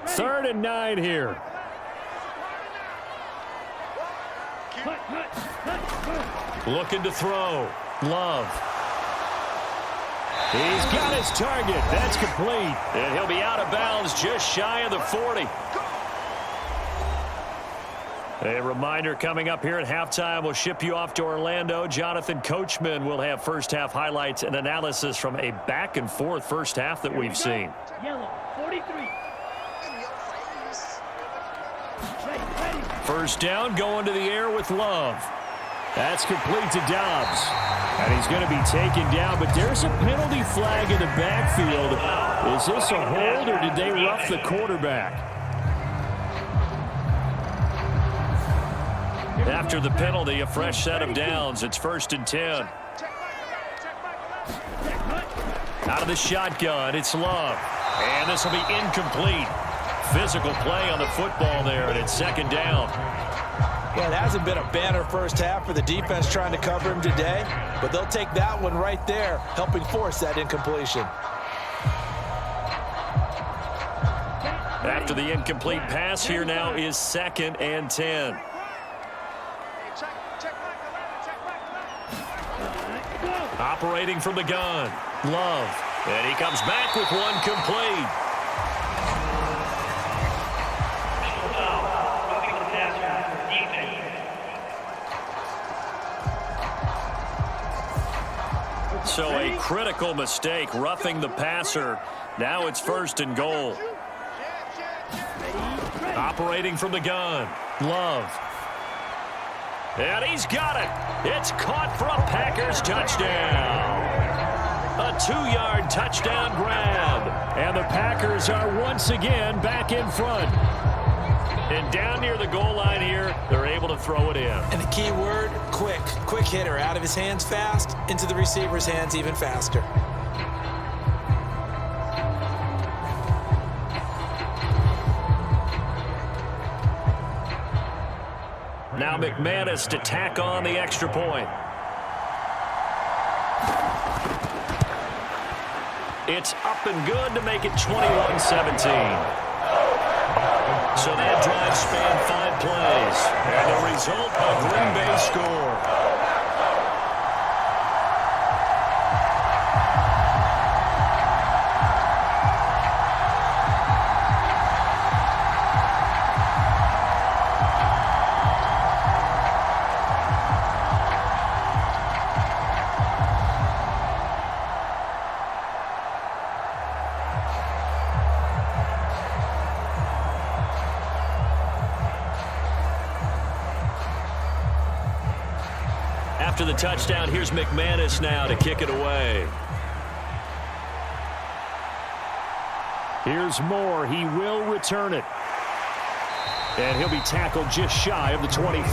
Third and 9 here. Looking to throw. Love. He's got his target. That's complete. And he'll be out of bounds just shy of the 40. A reminder coming up here at halftime. We'll ship you off to Orlando. Jonathan Coachman will have first half highlights and analysis from a back-and-forth first half that we've seen. Yellow, 43. First down, going to the air with Love. That's complete to Dobbs. And he's going to be taken down, but there's a penalty flag in the backfield. Is this a hold, or did they rough the quarterback? After the penalty, a fresh set of downs. It's 1st and 10. Out of the shotgun, it's Love. And this will be incomplete. Physical play on the football there, and it's 2nd down. Yeah, it hasn't been a banner first half for the defense trying to cover him today, but they'll take that one right there, helping force that incompletion. After the incomplete pass, here now is 2nd and 10. Operating from the gun, Love. And he comes back with one complete. So a critical mistake, roughing the passer. Now it's 1st and goal. Operating from the gun, Love. And he's got it. It's caught for a Packers touchdown. A 2-yard touchdown grab. And the Packers are once again back in front. And down near the goal line here, they're able to throw it in. And the key word, quick. Quick hitter. Out of his hands fast, into the receiver's hands even faster. Now McManus to tack on the extra point. It's up and good to make it 21-17. So that drive spanned 5 plays. And the result, a Green Bay score. After the touchdown, here's McManus now to kick it away. Here's Moore. He will return it. And he'll be tackled just shy of the 25.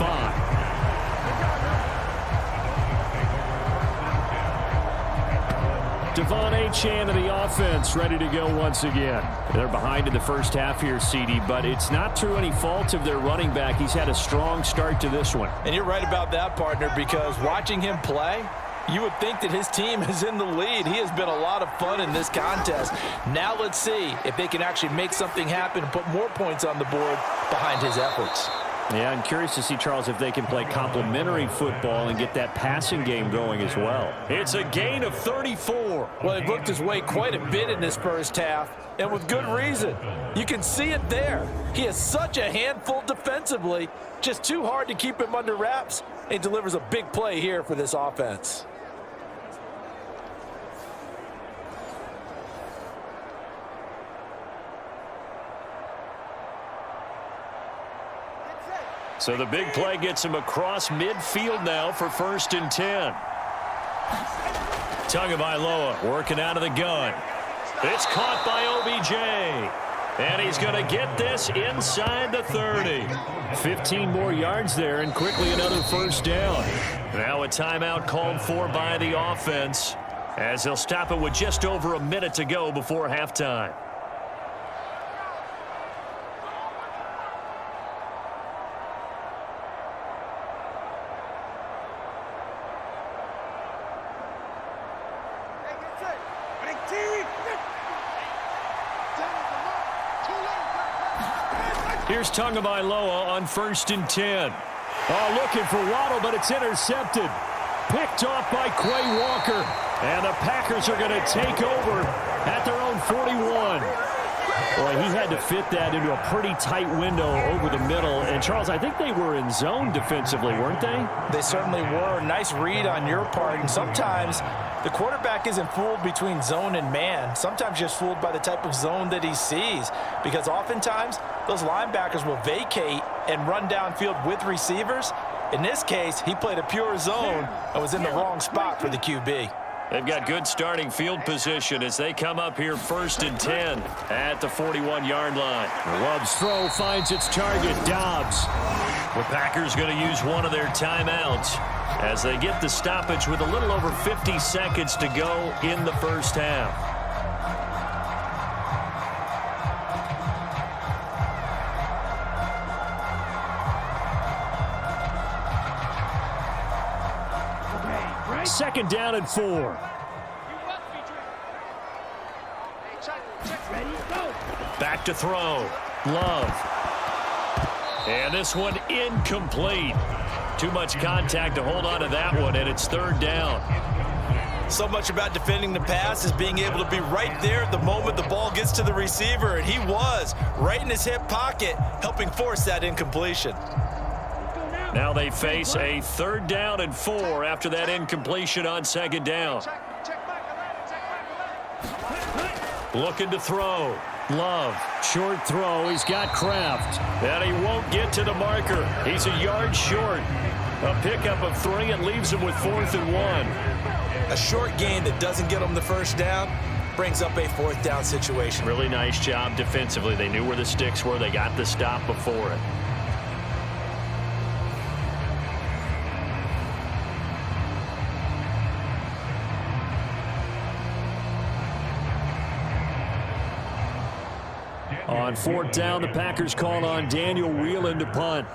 Devon Achane of the offense ready to go once again. They're behind in the first half here, CD, but it's not through any fault of their running back. He's had a strong start to this one. And you're right about that, partner, because watching him play, you would think that his team is in the lead. He has been a lot of fun in this contest. Now let's see if they can actually make something happen and put more points on the board behind his efforts. Yeah, I'm curious to see, Charles, if they can play complementary football and get that passing game going as well. It's a gain of 34. Well, he worked his way quite a bit in this first half, and with good reason. You can see it there. He is such a handful defensively, just too hard to keep him under wraps, and delivers a big play here for this offense. So the big play gets him across midfield now for 1st and 10. Tagovailoa working out of the gun. It's caught by OBJ. And he's going to get this inside the 30. 15 more yards there and quickly another first down. Now a timeout called for by the offense as they'll stop it with just over a minute to go before halftime. Here's Tagovailoa on 1st and 10. Oh, looking for Waddle, but it's intercepted. Picked off by Quay Walker. And the Packers are going to take over at their own 41. Boy, he had to fit that into a pretty tight window over the middle. And, Charles, I think they were in zone defensively, weren't they? They certainly were. Nice read on your part. And sometimes the quarterback isn't fooled between zone and man. Sometimes just fooled by the type of zone that he sees. Because oftentimes, those linebackers will vacate and run downfield with receivers. In this case, he played a pure zone and was in the wrong spot for the QB. They've got good starting field position as they come up here 1st and 10 at the 41-yard line. Love's throw finds its target, Dobbs. The Packers going to use one of their timeouts as they get the stoppage with a little over 50 seconds to go in the first half. Second down and 4. Back to throw. Love. And this one incomplete. Too much contact to hold on to that one, and it's 3rd down. So much about defending the pass is being able to be right there the moment the ball gets to the receiver, and he was right in his hip pocket, helping force that incompletion. Now they face a 3rd down and 4 after that incompletion on 2nd down. Looking to throw. Love. Short throw. He's got Kraft. And he won't get to the marker. He's a yard short. A pickup of 3 and leaves him with 4th and 1. A short gain that doesn't get him the first down brings up a 4th down situation. Really nice job defensively. They knew where the sticks were. They got the stop before it. On 4th down, the Packers call on Daniel Whelan to punt.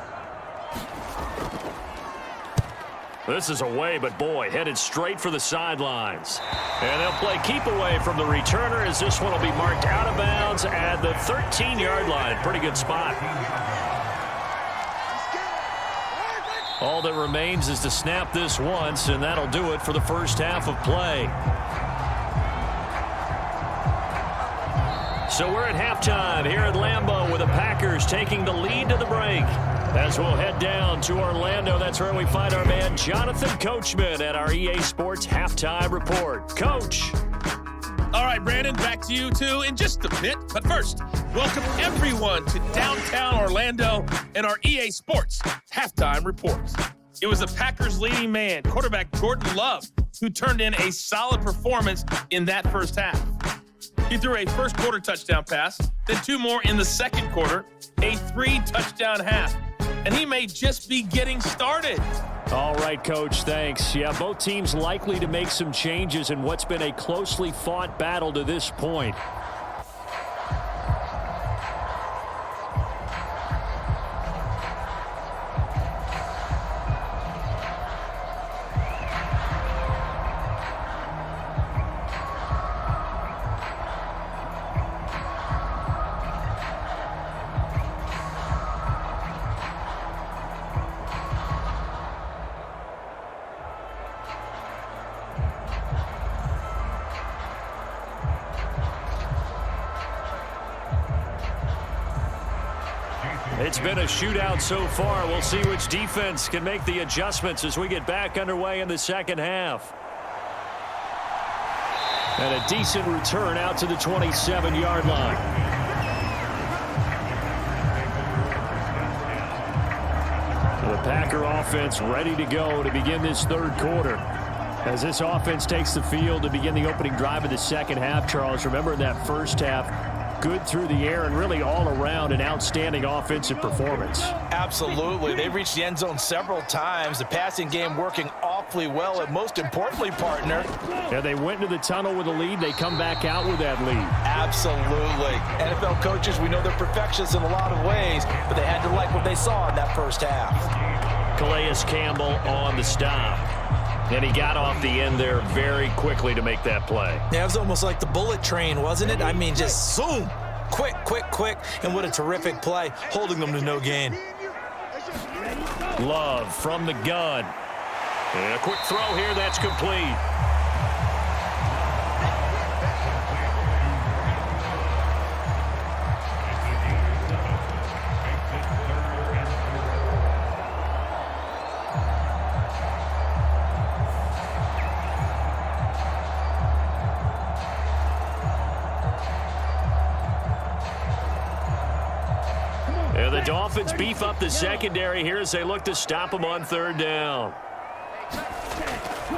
This is away, but boy, headed straight for the sidelines. And they'll play keep away from the returner as this one will be marked out of bounds at the 13-yard line. Pretty good spot. All that remains is to snap this once, and that'll do it for the first half of play. So we're at halftime here at Lambeau with the Packers taking the lead to the break. As we'll head down to Orlando, that's where we find our man Jonathan Coachman at our EA Sports Halftime Report. Coach. All right, Brandon, back to you two in just a bit. But first, welcome everyone to downtown Orlando and our EA Sports Halftime Report. It was the Packers' leading man, quarterback Jordan Love, who turned in a solid performance in that first half. He threw a first-quarter touchdown pass, then 2 more in the second quarter, a 3-touchdown half. And he may just be getting started. All right, Coach, thanks. Yeah, both teams likely to make some changes in what's been a closely fought battle to this point. It's been a shootout so far. We'll see which defense can make the adjustments as we get back underway in the second half. And a decent return out to the 27-yard line. The Packer offense ready to go to begin this third quarter. As this offense takes the field to begin the opening drive of the second half, Charles, remember in that first half, good through the air and really all around an outstanding offensive performance. Absolutely. They reached the end zone several times. The passing game working awfully well, and most importantly, partner. Yeah, they went into the tunnel with a lead. They come back out with that lead. Absolutely. NFL coaches, we know they're perfectionists in a lot of ways, but they had to like what they saw in that first half. Calais Campbell on the stop. And he got off the end there very quickly to make that play. Yeah, it was almost like the bullet train, wasn't it? I mean, just zoom. Quick, quick, quick. And what a terrific play, holding them to no gain. Love from the gun. And a quick throw here, that's complete. The Dolphins beef up the secondary here as they look to stop him on third down.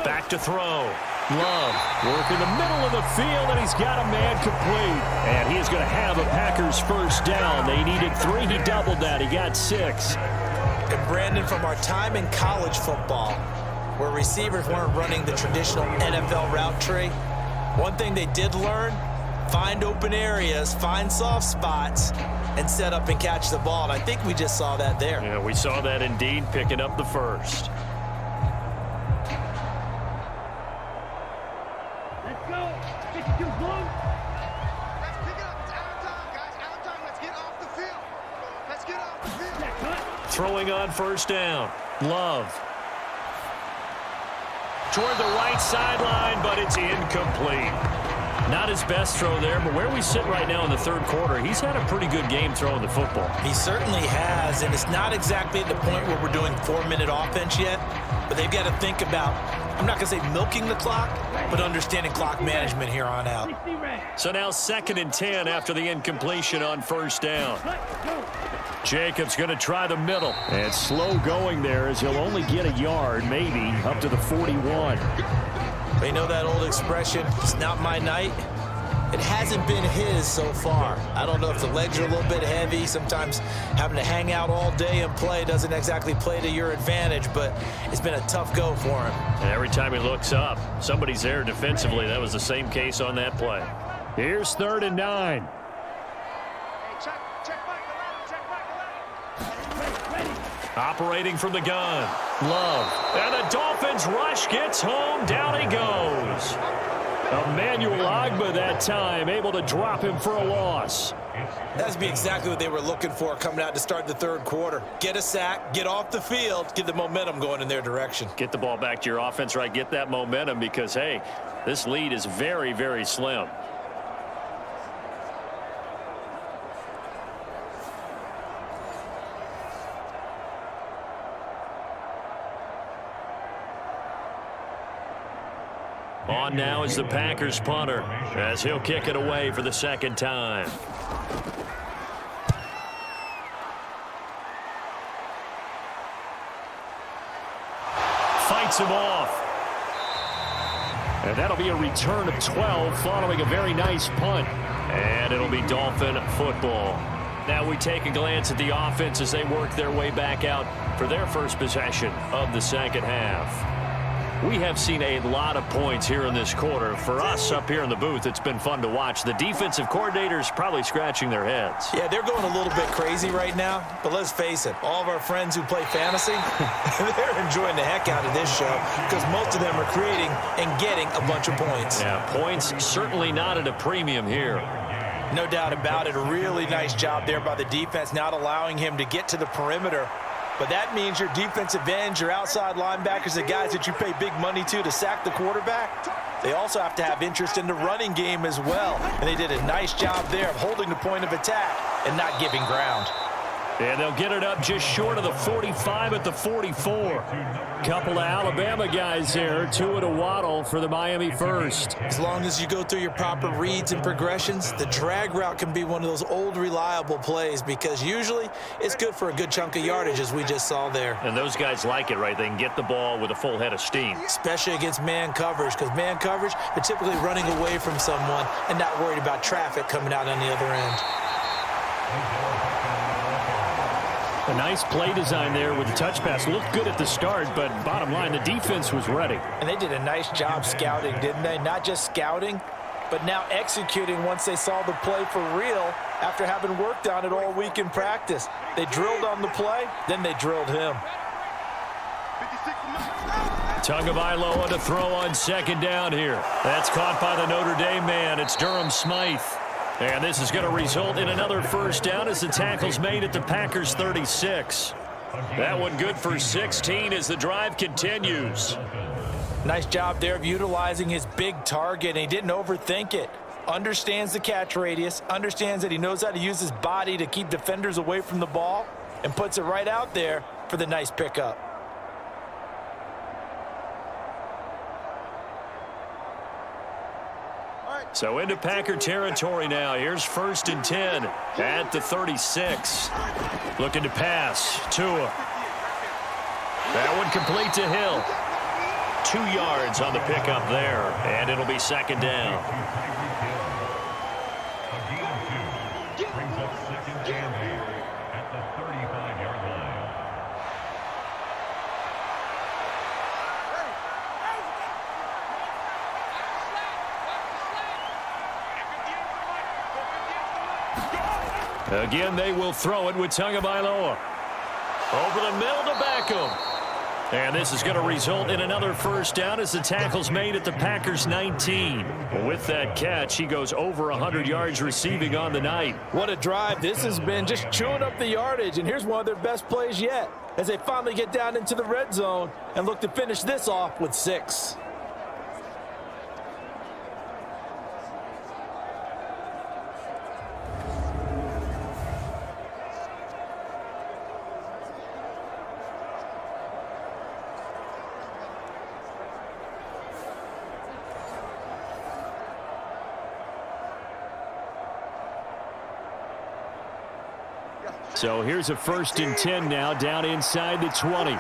Back to throw. Love working the middle of the field, and he's got a man complete. And he is going to have a Packers first down. They needed 3. He doubled that. He got 6. And Brandon, from our time in college football, where receivers weren't running the traditional NFL route tree, one thing they did learn, find open areas, find soft spots, and set up and catch the ball. And I think we just saw that there. Yeah, we saw that indeed, picking up the first. Let's go. 52 long. Let's pick it up. It's out of time, guys. Out of time. Let's get off the field. Let's get off the field. Throwing on first down. Love. Toward the right sideline, but it's incomplete. Not his best throw there, but where we sit right now in the third quarter, he's had a pretty good game throwing the football. He certainly has, and it's not exactly at the point where we're doing 4-minute offense yet, but they've got to think about, I'm not going to say milking the clock, but understanding clock management here on out. So now 2nd and 10 after the incompletion on first down. Jacobs going to try the middle. And slow going there as he'll only get a yard, maybe, up to the 41. They know that old expression, it's not my night. It hasn't been his so far. I don't know if the legs are a little bit heavy. Sometimes having to hang out all day and play doesn't exactly play to your advantage, but it's been a tough go for him. And every time he looks up, somebody's there defensively. That was the same case on that play. Here's 3rd and 9. Hey, check back the ladder. Operating from the gun. Love. And the Dolphins rush gets home. Down he goes. Emmanuel Ogbah that time able to drop him for a loss. That'd be exactly what they were looking for coming out to start the third quarter. Get a sack, get off the field, get the momentum going in their direction. Get the ball back to your offense, right? Get that momentum because, hey, this lead is very, very slim. On now is the Packers punter as he'll kick it away for the second time. Fights him off. And that'll be a return of 12 following a very nice punt. And it'll be Dolphin football. Now we take a glance at the offense as they work their way back out for their first possession of the second half. We have seen a lot of points here in this quarter. For us up here in the booth, it's been fun to watch. The defensive coordinators probably scratching their heads. Yeah, they're going a little bit crazy right now, but let's face it, all of our friends who play fantasy, they're enjoying the heck out of this show because most of them are creating and getting a bunch of points. Yeah, points certainly not at a premium here. No doubt about it. A really nice job there by the defense, not allowing him to get to the perimeter. But that means your defensive ends, your outside linebackers, the guys that you pay big money to sack the quarterback, they also have to have interest in the running game as well. And they did a nice job there of holding the point of attack and not giving ground. And they'll get it up just short of the 45 at the 44. Couple of Alabama guys there, two at a waddle for the Miami first. As long as you go through your proper reads and progressions, the drag route can be one of those old reliable plays because usually it's good for a good chunk of yardage as we just saw there. And those guys like it, right? They can get the ball with a full head of steam. Especially against man coverage because man coverage, they're typically running away from someone and not worried about traffic coming out on the other end. A nice play design there with the touch pass. Looked good at the start, but bottom line, the defense was ready. And they did a nice job scouting, didn't they? Not just scouting, but now executing once they saw the play for real after having worked on it all week in practice. They drilled on the play, then they drilled him. Tagovailoa to throw on second down here. That's caught by the Notre Dame man. It's Durham Smythe. And this is going to result in another first down as the tackle's made at the Packers 36. That one good for 16 as the drive continues. Nice job there of utilizing his big target, and he didn't overthink it. Understands the catch radius, understands that he knows how to use his body to keep defenders away from the ball, and puts it right out there for the nice pickup. So into Packer territory now. Here's 1st and 10 at the 36. Looking to pass. Tua. That one complete to Hill. 2 yards on the pickup there, and it'll be second down. Again, they will throw it with Tagovailoa. Over the middle to Beckham. And this is going to result in another first down as the tackle's made at the Packers 19. With that catch, he goes over 100 yards receiving on the night. What a drive. This has been just chewing up the yardage, and here's one of their best plays yet as they finally get down into the red zone and look to finish this off with 6. So here's a 1st and 10 now down inside the 20.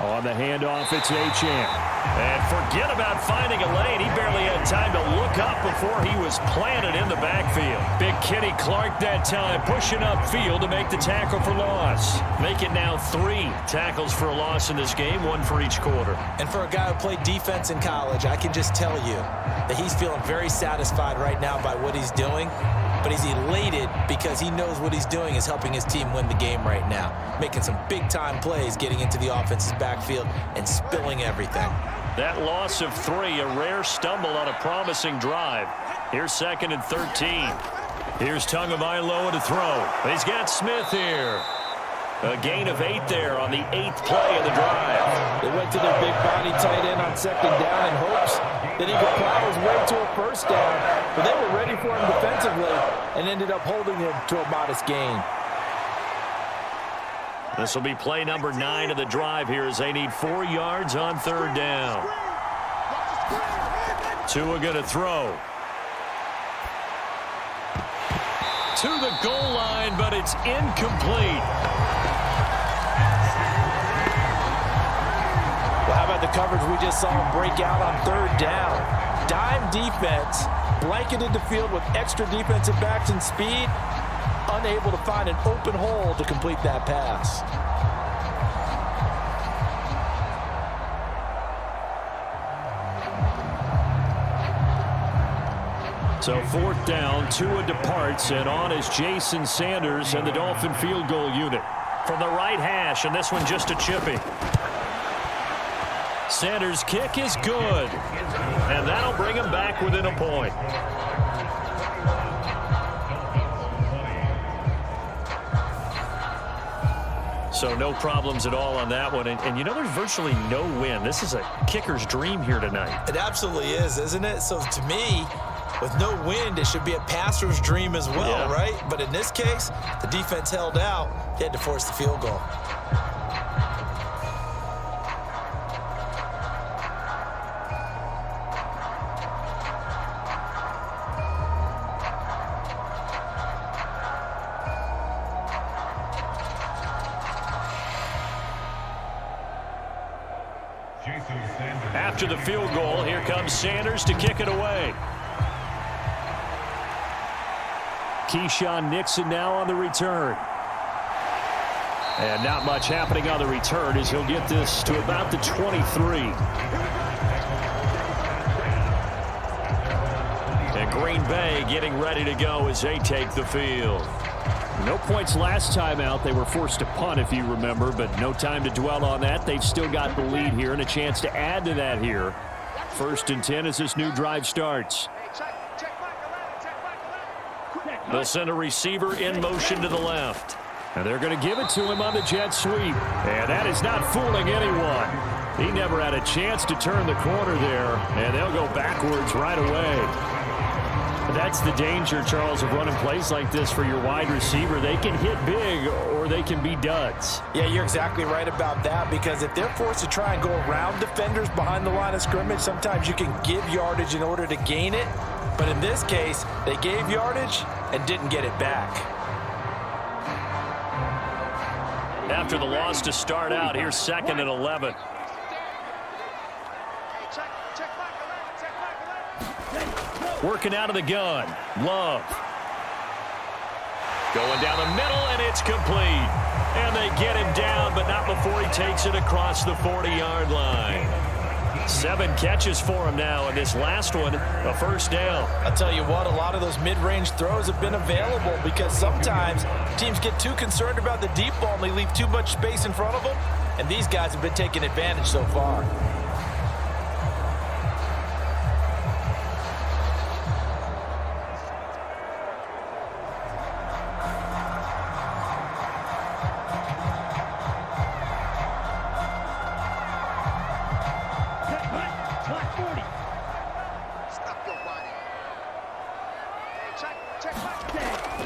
On the handoff, it's Achane. And forget about finding a lane. He barely had time to look up before he was planted in the backfield. Big Kenny Clark that time pushing upfield to make the tackle for loss. Make it now 3 tackles for a loss in this game, 1 for each quarter. And for a guy who played defense in college, I can just tell you that he's feeling very satisfied right now by what he's doing. But he's elated because he knows what he's doing is helping his team win the game right now. Making some big-time plays, getting into the offense's backfield and spilling everything. That loss of 3, a rare stumble on a promising drive. Here's 2nd and 13. Here's Tagovailoa to throw. He's got Smith here. A gain of 8 there on the 8th play of the drive. They went to their big body tight end on 2nd down in hopes that he could plow his way to a first down. But they were ready for him defensively and ended up holding him to a modest gain. This will be play number 9 of the drive here as they need 4 yards on 3rd down. Tua going to throw. To the goal line, but it's incomplete. Well, how about the coverage we just saw him break out on 3rd down? dime defense blanketed the field with extra defensive backs and speed, unable to find an open hole to complete that pass. So 4th down, Tua departs, and on is Jason Sanders and the Dolphin field goal unit. From the right hash, and this one just a chippy. Sanders' kick is good, and that'll bring him back within a point. So no problems at all on that one. And you know, there's virtually no wind. This is a kicker's dream here tonight. It absolutely is, isn't it? So to me, with no wind, it should be a passer's dream as well, right? But in this case, the defense held out. They had to force the field goal. After the field goal, here comes Sanders to kick it away. Keyshawn Nixon now on the return. And not much happening on the return as he'll get this to about the 23. And Green Bay getting ready to go as they take the field. No points last time out. They were forced to punt, if you remember, but no time to dwell on that. They've still got the lead here and a chance to add to that here. 1st and 10 as this new drive starts. They'll send a receiver in motion to the left. And they're going to give it to him on the jet sweep. And that is not fooling anyone. He never had a chance to turn the corner there. And they'll go backwards right away. That's the danger, Charles, of running plays like this for your wide receiver. They can hit big or they can be duds. Yeah, you're exactly right about that, because if they're forced to try and go around defenders behind the line of scrimmage, sometimes you can give yardage in order to gain it. But in this case, they gave yardage and didn't get it back. After the loss to start out, here's 2nd and 11. Working out of the gun. Love. Going down the middle, and it's complete. And they get him down, but not before he takes it across the 40-yard line. 7 catches for him now, and this last one, a 1st down. I'll tell you what, a lot of those mid-range throws have been available because sometimes teams get too concerned about the deep ball and they leave too much space in front of them, and these guys have been taking advantage so far.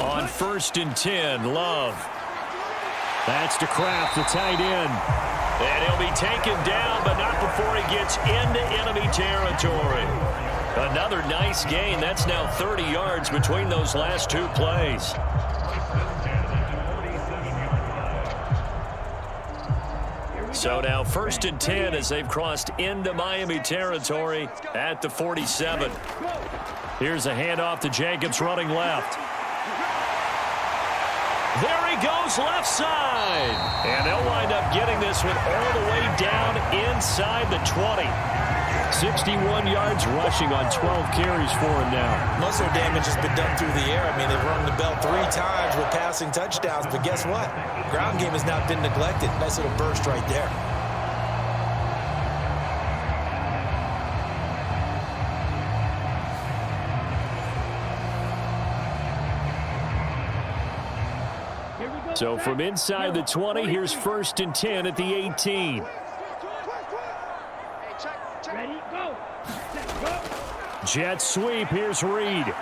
On 1st and 10, Love. That's to Kraft, the tight end. And he'll be taken down, but not before he gets into enemy territory. Another nice gain. That's now 30 yards between those last 2 plays. So now 1st and 10 as they've crossed into Miami territory at the 47. Here's a handoff to Jacobs running left. There he goes left side. And they'll wind up getting this one all the way down inside the 20. 61 yards rushing on 12 carries for him now. Most of their damage has been done through the air. I mean, they've rung the bell 3 times with passing touchdowns, but guess what? Ground game has not been neglected. Nice little burst right there. So from inside the 20, here's 1st and 10 at the 18. Ready, go. Jet sweep, here's Reed.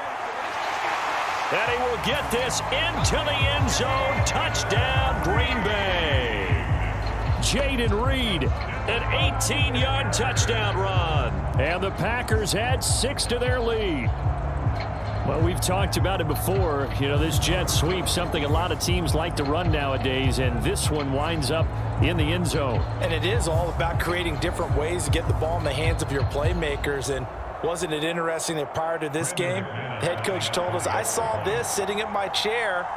And he will get this into the end zone. Touchdown, Green Bay. Jaden Reed, an 18-yard touchdown run. And the Packers add 6 to their lead. Well, we've talked about it before. You know, this jet sweep, something a lot of teams like to run nowadays, and this one winds up in the end zone. And it is all about creating different ways to get the ball in the hands of your playmakers. And Wasn't it interesting that prior to this game, the head coach told us, I saw this sitting in my chair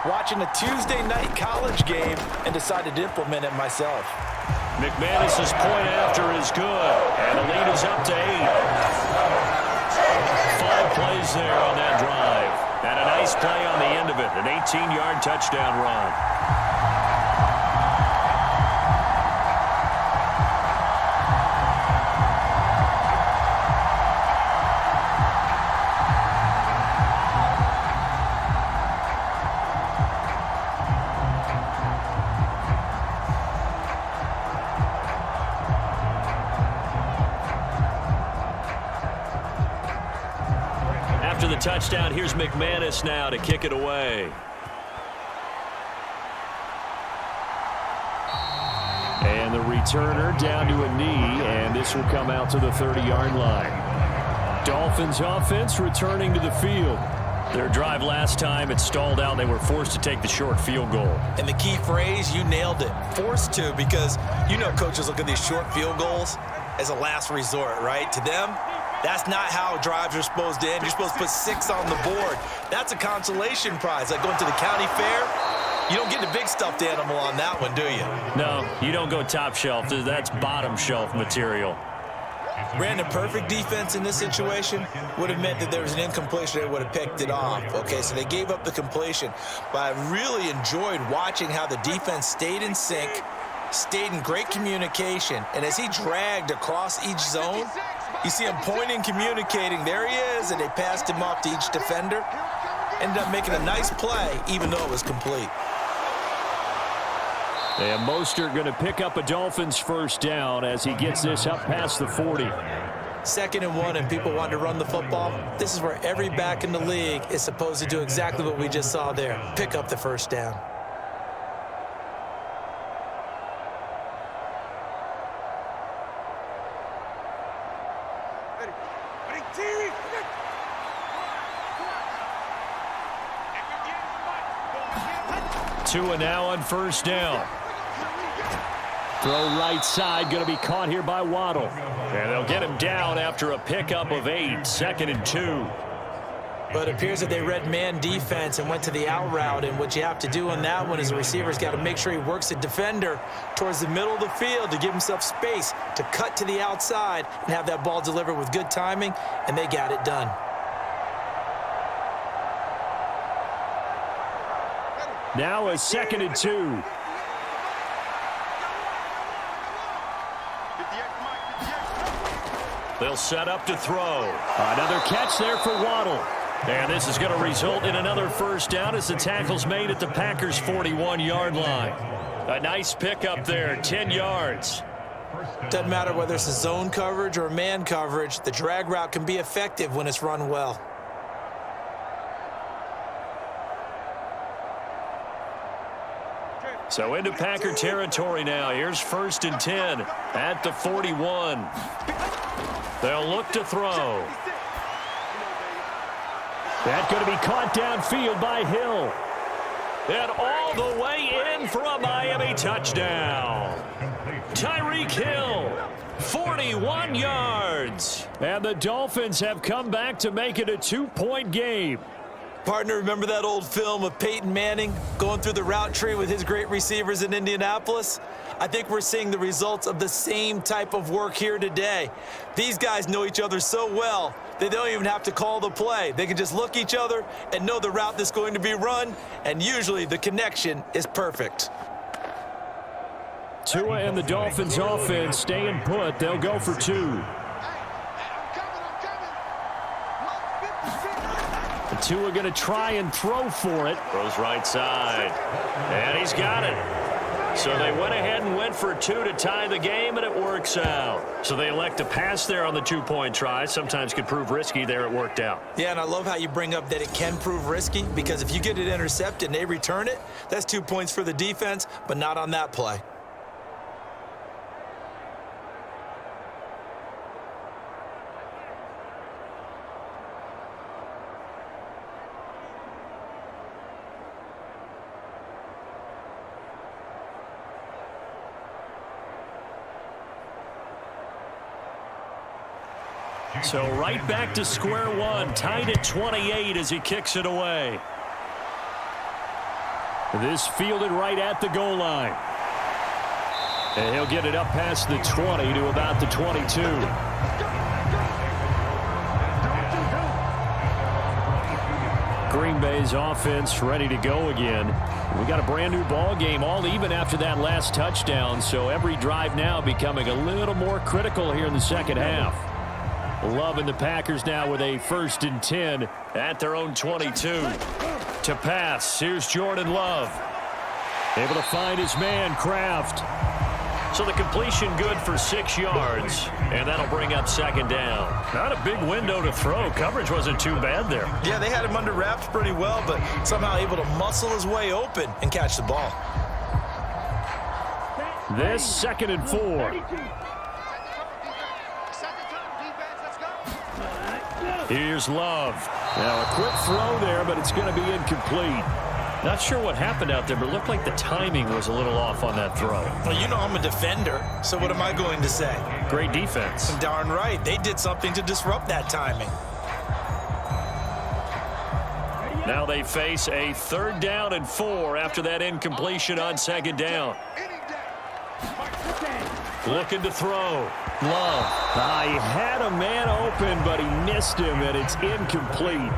watching a Tuesday night college game and decided to implement it myself. McManus's point after is good, and the lead is up to 8. 5 plays there on that drive, and a nice play on the end of it, an 18-yard touchdown run. After the touchdown, here's McManus now to kick it away. And the returner down to a knee, and this will come out to the 30-yard line. Dolphins offense returning to the field. Their drive last time, it stalled out. They were forced to take the short field goal. And the key phrase, you nailed it. Forced to, because you know coaches look at these short field goals as a last resort, right? To them, that's not how drives are supposed to end. You're supposed to put 6 on the board. That's a consolation prize, like going to the county fair. You don't get the big stuffed animal on that one, do you? No, you don't go top shelf. That's bottom shelf material. Brandon, perfect defense in this situation would have meant that there was an incompletion. They would have picked it off. Okay, so they gave up the completion. But I really enjoyed watching how the defense stayed in sync, stayed in great communication, and as he dragged across each zone, you see him pointing, communicating. There he is, and they passed him off to each defender. Ended up making a nice play, even though it was complete. And Mostert going to pick up a Dolphins first down as he gets this up past the 40. 2nd and 1, and people want to run the football. This is where every back in the league is supposed to do exactly what we just saw there. Pick up the first down. Tua now on first down. Throw right side, going to be caught here by Waddle. And they'll get him down after a pickup of 8, 2nd and 2. But it appears that they read man defense and went to the out route, and what you have to do on that one is the receiver's got to make sure he works the defender towards the middle of the field to give himself space to cut to the outside and have that ball delivered with good timing, and they got it done. Now a 2nd and 2. They'll set up to throw. Another catch there for Waddle. And this is going to result in another first down as the tackle's made at the Packers' 41-yard line. A nice pickup there, 10 yards. Doesn't matter whether it's a zone coverage or man coverage, the drag route can be effective when it's run well. So into Packer territory now. Here's 1st and 10 at the 41. They'll look to throw. That's going to be caught downfield by Hill. And all the way in for a Miami touchdown. Tyreek Hill, 41 yards. And the Dolphins have come back to make it a 2-point game. Partner, remember that old film of Peyton Manning going through the route tree with his great receivers in Indianapolis? I think we're seeing the results of the same type of work here today. These guys know each other so well that they don't even have to call the play. They can just look each other and know the route that's going to be run, and usually the connection is perfect. Tua and the Dolphins offense staying put. They'll go for 2. Tua going to try and throw for it. Throws right side. And he's got it. So they went ahead and went for 2 to tie the game, and it works out. So they elect to pass there on the 2-point try. Sometimes could prove risky. There it worked out. Yeah, and I love how you bring up that it can prove risky, because if you get it intercepted and they return it, that's 2 points for the defense, but not on that play. So right back to square one, tied at 28 as he kicks it away. This fielded right at the goal line. And he'll get it up past the 20 to about the 22. Green Bay's offense ready to go again. We got a brand new ball game, all even after that last touchdown, so every drive now becoming a little more critical here in the second half. Love and the Packers now with a 1st and 10 at their own 22. To pass, here's Jordan Love. Able to find his man, Kraft. So the completion good for 6 yards, and that'll bring up 2nd down. Not a big window to throw. Coverage wasn't too bad there. Yeah, they had him under wraps pretty well, but somehow able to muscle his way open and catch the ball. This 2nd and 4. Here's Love. Now a quick throw there, but it's going to be incomplete. Not sure what happened out there, but it looked like the timing was a little off on that throw. Well, you know I'm a defender, so what am I going to say? Great defense. Darn right. They did something to disrupt that timing. Now they face a 3rd down and 4 after that incompletion on 2nd down. Looking to throw. Love. He had a man open, but he missed him, and it's incomplete.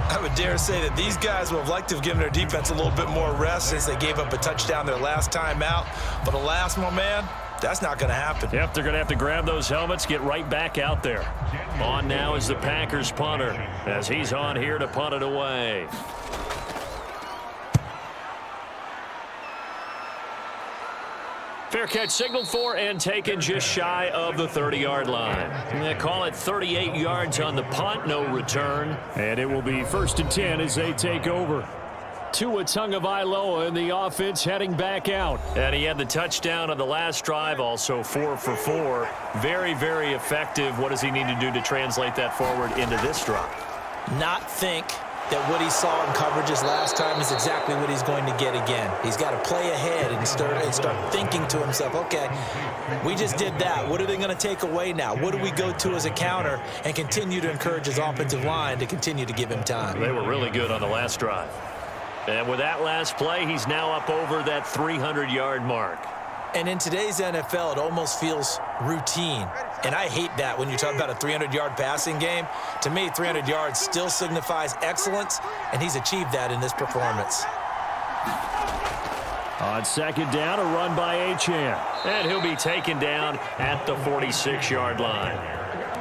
I would dare say that these guys would have liked to have given their defense a little bit more rest since they gave up a touchdown their last time out. But alas, my man, that's not going to happen. Yep, they're going to have to grab those helmets, get right back out there. On now is the Packers punter as he's on here to punt it away. Fair catch signaled for and taken just shy of the 30-yard line. They call it 38 yards on the punt, no return. And it will be 1st and 10 as they take over. Tua Tagovailoa in the offense heading back out. And he had the touchdown on the last drive, also 4 for 4. Very, very effective. What does he need to do to translate that forward into this drive? Not think that what he saw in coverages last time is exactly what he's going to get again. He's got to play ahead and start thinking to himself, okay, we just did that. What are they going to take away now? What do we go to as a counter? And continue to encourage his offensive line to continue to give him time. They were really good on the last drive. And with that last play, he's now up over that 300-yard mark. And in today's NFL, it almost feels routine. And I hate that when you talk about a 300-yard passing game. To me, 300 yards still signifies excellence, and he's achieved that in this performance. On 2nd down, a run by Achane. And he'll be taken down at the 46-yard line.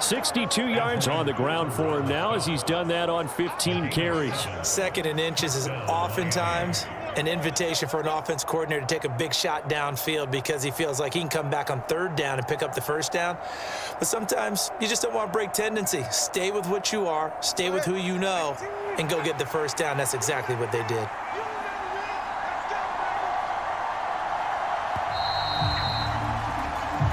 62 yards on the ground for him now as he's done that on 15 carries. 2nd and inches is oftentimes an invitation for an offense coordinator to take a big shot downfield because he feels like he can come back on 3rd down and pick up the 1st down. But sometimes you just don't want to break tendency. Stay with what you are, stay with who you know, and go get the 1st down. That's exactly what they did.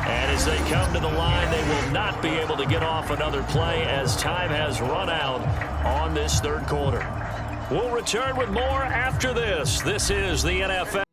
And as they come to the line, they will not be able to get off another play as time has run out on this 3rd quarter. We'll return with more after this. This is the NFL.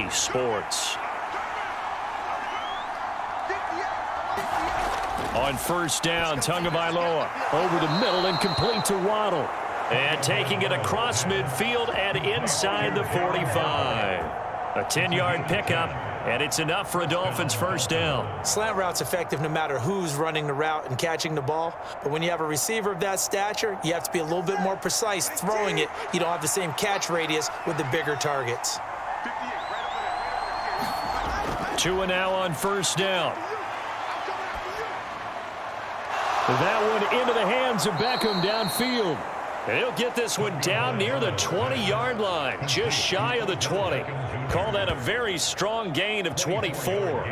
EA Sports. On first down, Tagovailoa over the middle and complete to Waddle. And taking it across midfield and inside the 45. A 10-yard pickup, and it's enough for a Dolphins first down. Slant route's effective no matter who's running the route and catching the ball. But when you have a receiver of that stature, you have to be a little bit more precise throwing it. You don't have the same catch radius with the bigger targets. Tua now on first down. That one into the hands of Beckham downfield. And he'll get this one down near the 20-yard line, just shy of the 20. Call that a very strong gain of 24.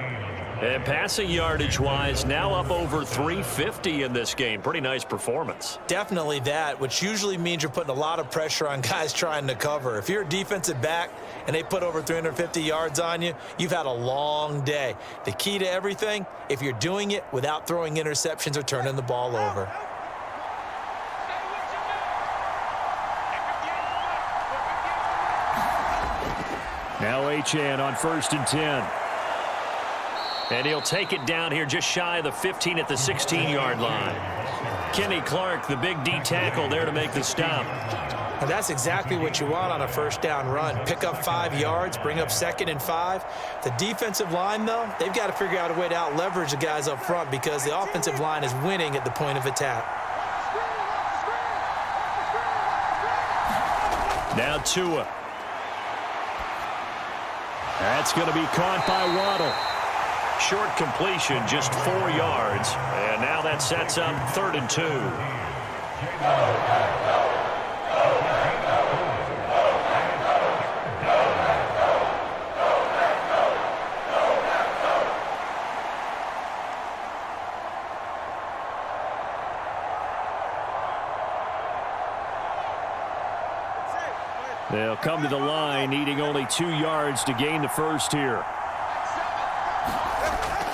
And passing yardage-wise, now up over 350 in this game. Pretty nice performance. Definitely that, which usually means you're putting a lot of pressure on guys trying to cover. If you're a defensive back and they put over 350 yards on you, you've had a long day. The key to everything, if you're doing it without throwing interceptions or turning the ball over. Now Achane on first and 10. And he'll take it down here just shy of the 15 at the 16-yard line. Kenny Clark, the big D tackle there to make the stop. And that's exactly what you want on a first down run. Pick up 5 yards, bring up 2nd and 5. The defensive line, though, they've got to figure out a way to out-leverage the guys up front because the offensive line is winning at the point of attack. Now Tua. That's going to be caught by Waddle. Short completion, just 4 yards. And now that sets up 3rd and 2. They'll come to the line, needing only 2 yards to gain the first here.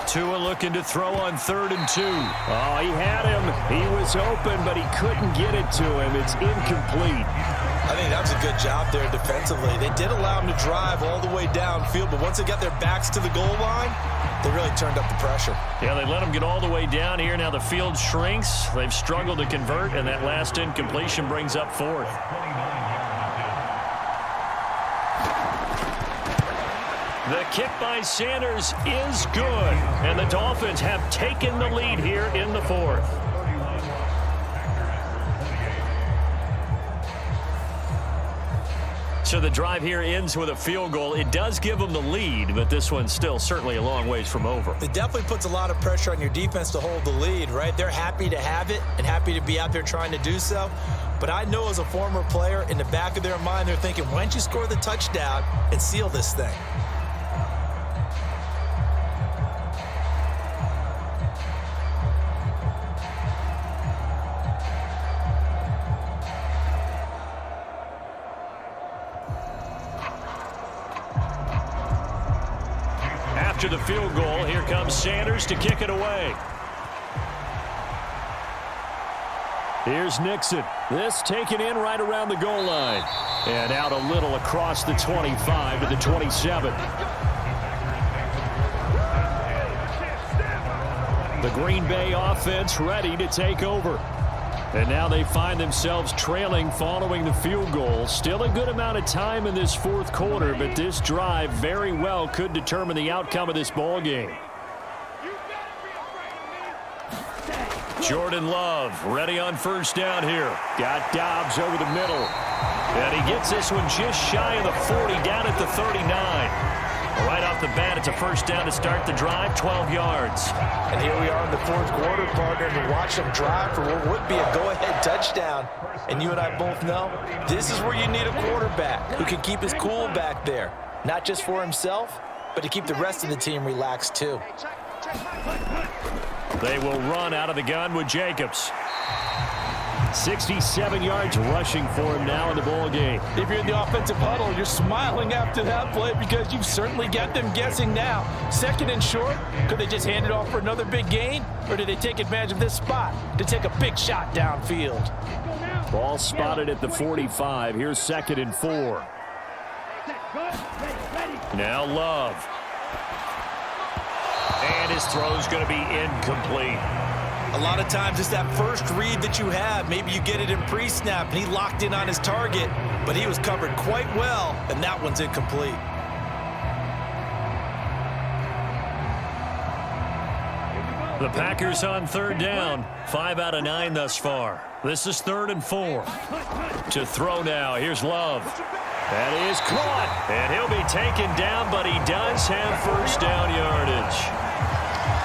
Tua looking to throw on 3rd and 2. Oh, he had him. He was open, but he couldn't get it to him. It's incomplete. I think that was a good job there defensively. They did allow him to drive all the way downfield, but once they got their backs to the goal line, they really turned up the pressure. Yeah, they let him get all the way down here. Now the field shrinks. They've struggled to convert, and that last incompletion brings up 4th. The kick by Sanders is good, and the Dolphins have taken the lead here in the 4th. So the drive here ends with a field goal. It does give them the lead, but this one's still certainly a long ways from over. It definitely puts a lot of pressure on your defense to hold the lead, right? They're happy to have it and happy to be out there trying to do so. But I know as a former player, in the back of their mind, they're thinking, why don't you score the touchdown and seal this thing? After the field goal, here comes Sanders to kick it away. Here's Nixon. This taken in right around the goal line. And out a little across the 25 to the 27. The Green Bay offense ready to take over. And now they find themselves trailing following the field goal. Still a good amount of time in this 4th quarter, but this drive very well could determine the outcome of this ball game. Jordan Love ready on first down here. Got Dobbs over the middle. And he gets this one just shy of the 40, down at the 39. Right off the bat, it's a first down to start the drive, 12 yards. And here we are in the 4th quarter, partner, to watch them drive for what would be a go-ahead touchdown. And you and I both know this is where you need a quarterback who can keep his cool back there. Not just for himself, but to keep the rest of the team relaxed too. They will run out of the gun with Jacobs. 67 yards rushing for him now in the ball game. If you're in the offensive huddle, you're smiling after that play because you've certainly got them guessing now. 2nd and short, could they just hand it off for another big gain? Or did they take advantage of this spot to take a big shot downfield? Ball spotted at the 45. Here's 2nd and 4. Go. Ready. Now Love. And his throw's going to be incomplete. A lot of times it's that first read that you have. Maybe you get it in pre-snap, and he locked in on his target, but he was covered quite well, and that one's incomplete. The Packers on third down. 5 out of 9 thus far. This is 3rd and 4. To throw now. Here's Love. That is caught. And he'll be taken down, but he does have first down yardage.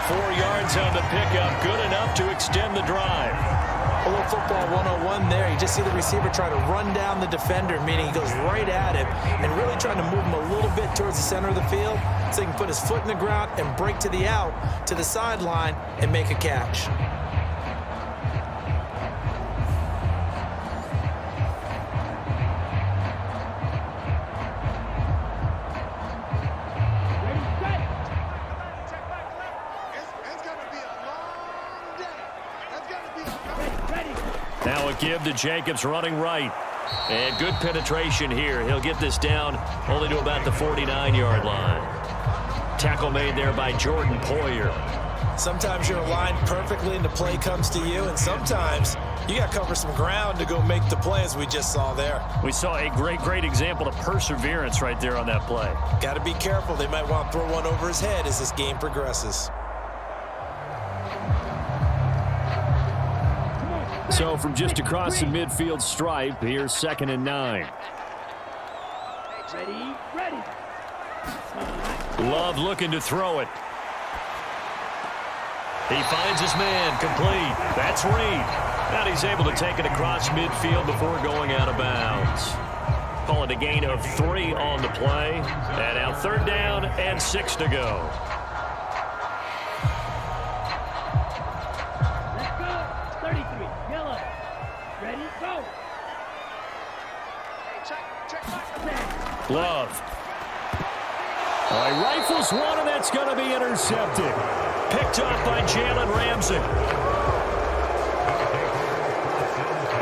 4 yards on the pickup. Good enough to extend the drive. A little football 101 there. You just see the receiver try to run down the defender, meaning he goes right at him and really trying to move him a little bit towards the center of the field so he can put his foot in the ground and break to the out, to the sideline, and make a catch. Now a give to Jacobs running right. And good penetration here. He'll get this down only to about the 49-yard line. Tackle made there by Jordan Poyer. Sometimes you're aligned perfectly and the play comes to you, and sometimes you got to cover some ground to go make the play, as we just saw there. We saw a great example of perseverance right there on that play. Got to be careful. They might want to throw one over his head as this game progresses. So from just across the midfield stripe, here's 2nd and 9. Ready. Love looking to throw it. He finds his man, complete. That's Reed. And he's able to take it across midfield before going out of bounds. Call it a gain of 3 on the play. And now 3rd down and 6 to go. Let's go. 33. Yellow. Ready, go. Love. He rifles one, and that's going to be intercepted. Picked up by Jalen Ramsey.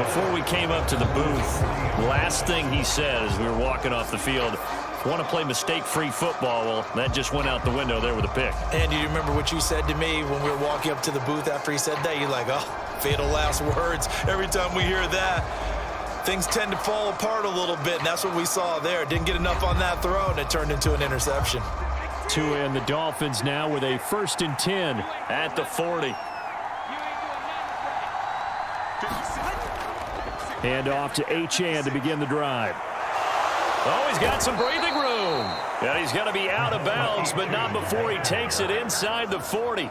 Before we came up to the booth, last thing he said as we were walking off the field, want to play mistake-free football. Well, that just went out the window there with a pick. And you remember what you said to me when we were walking up to the booth after he said that? You're like, oh, fatal last words. Every time we hear that, things tend to fall apart a little bit, and that's what we saw there. Didn't get enough on that throw, and it turned into an interception. Tua and the Dolphins now with a 1st and 10 at the 40. Hand off to Achane to begin the drive. Oh, he's got some breathing room. And he's going to be out of bounds, but not before he takes it inside the 40.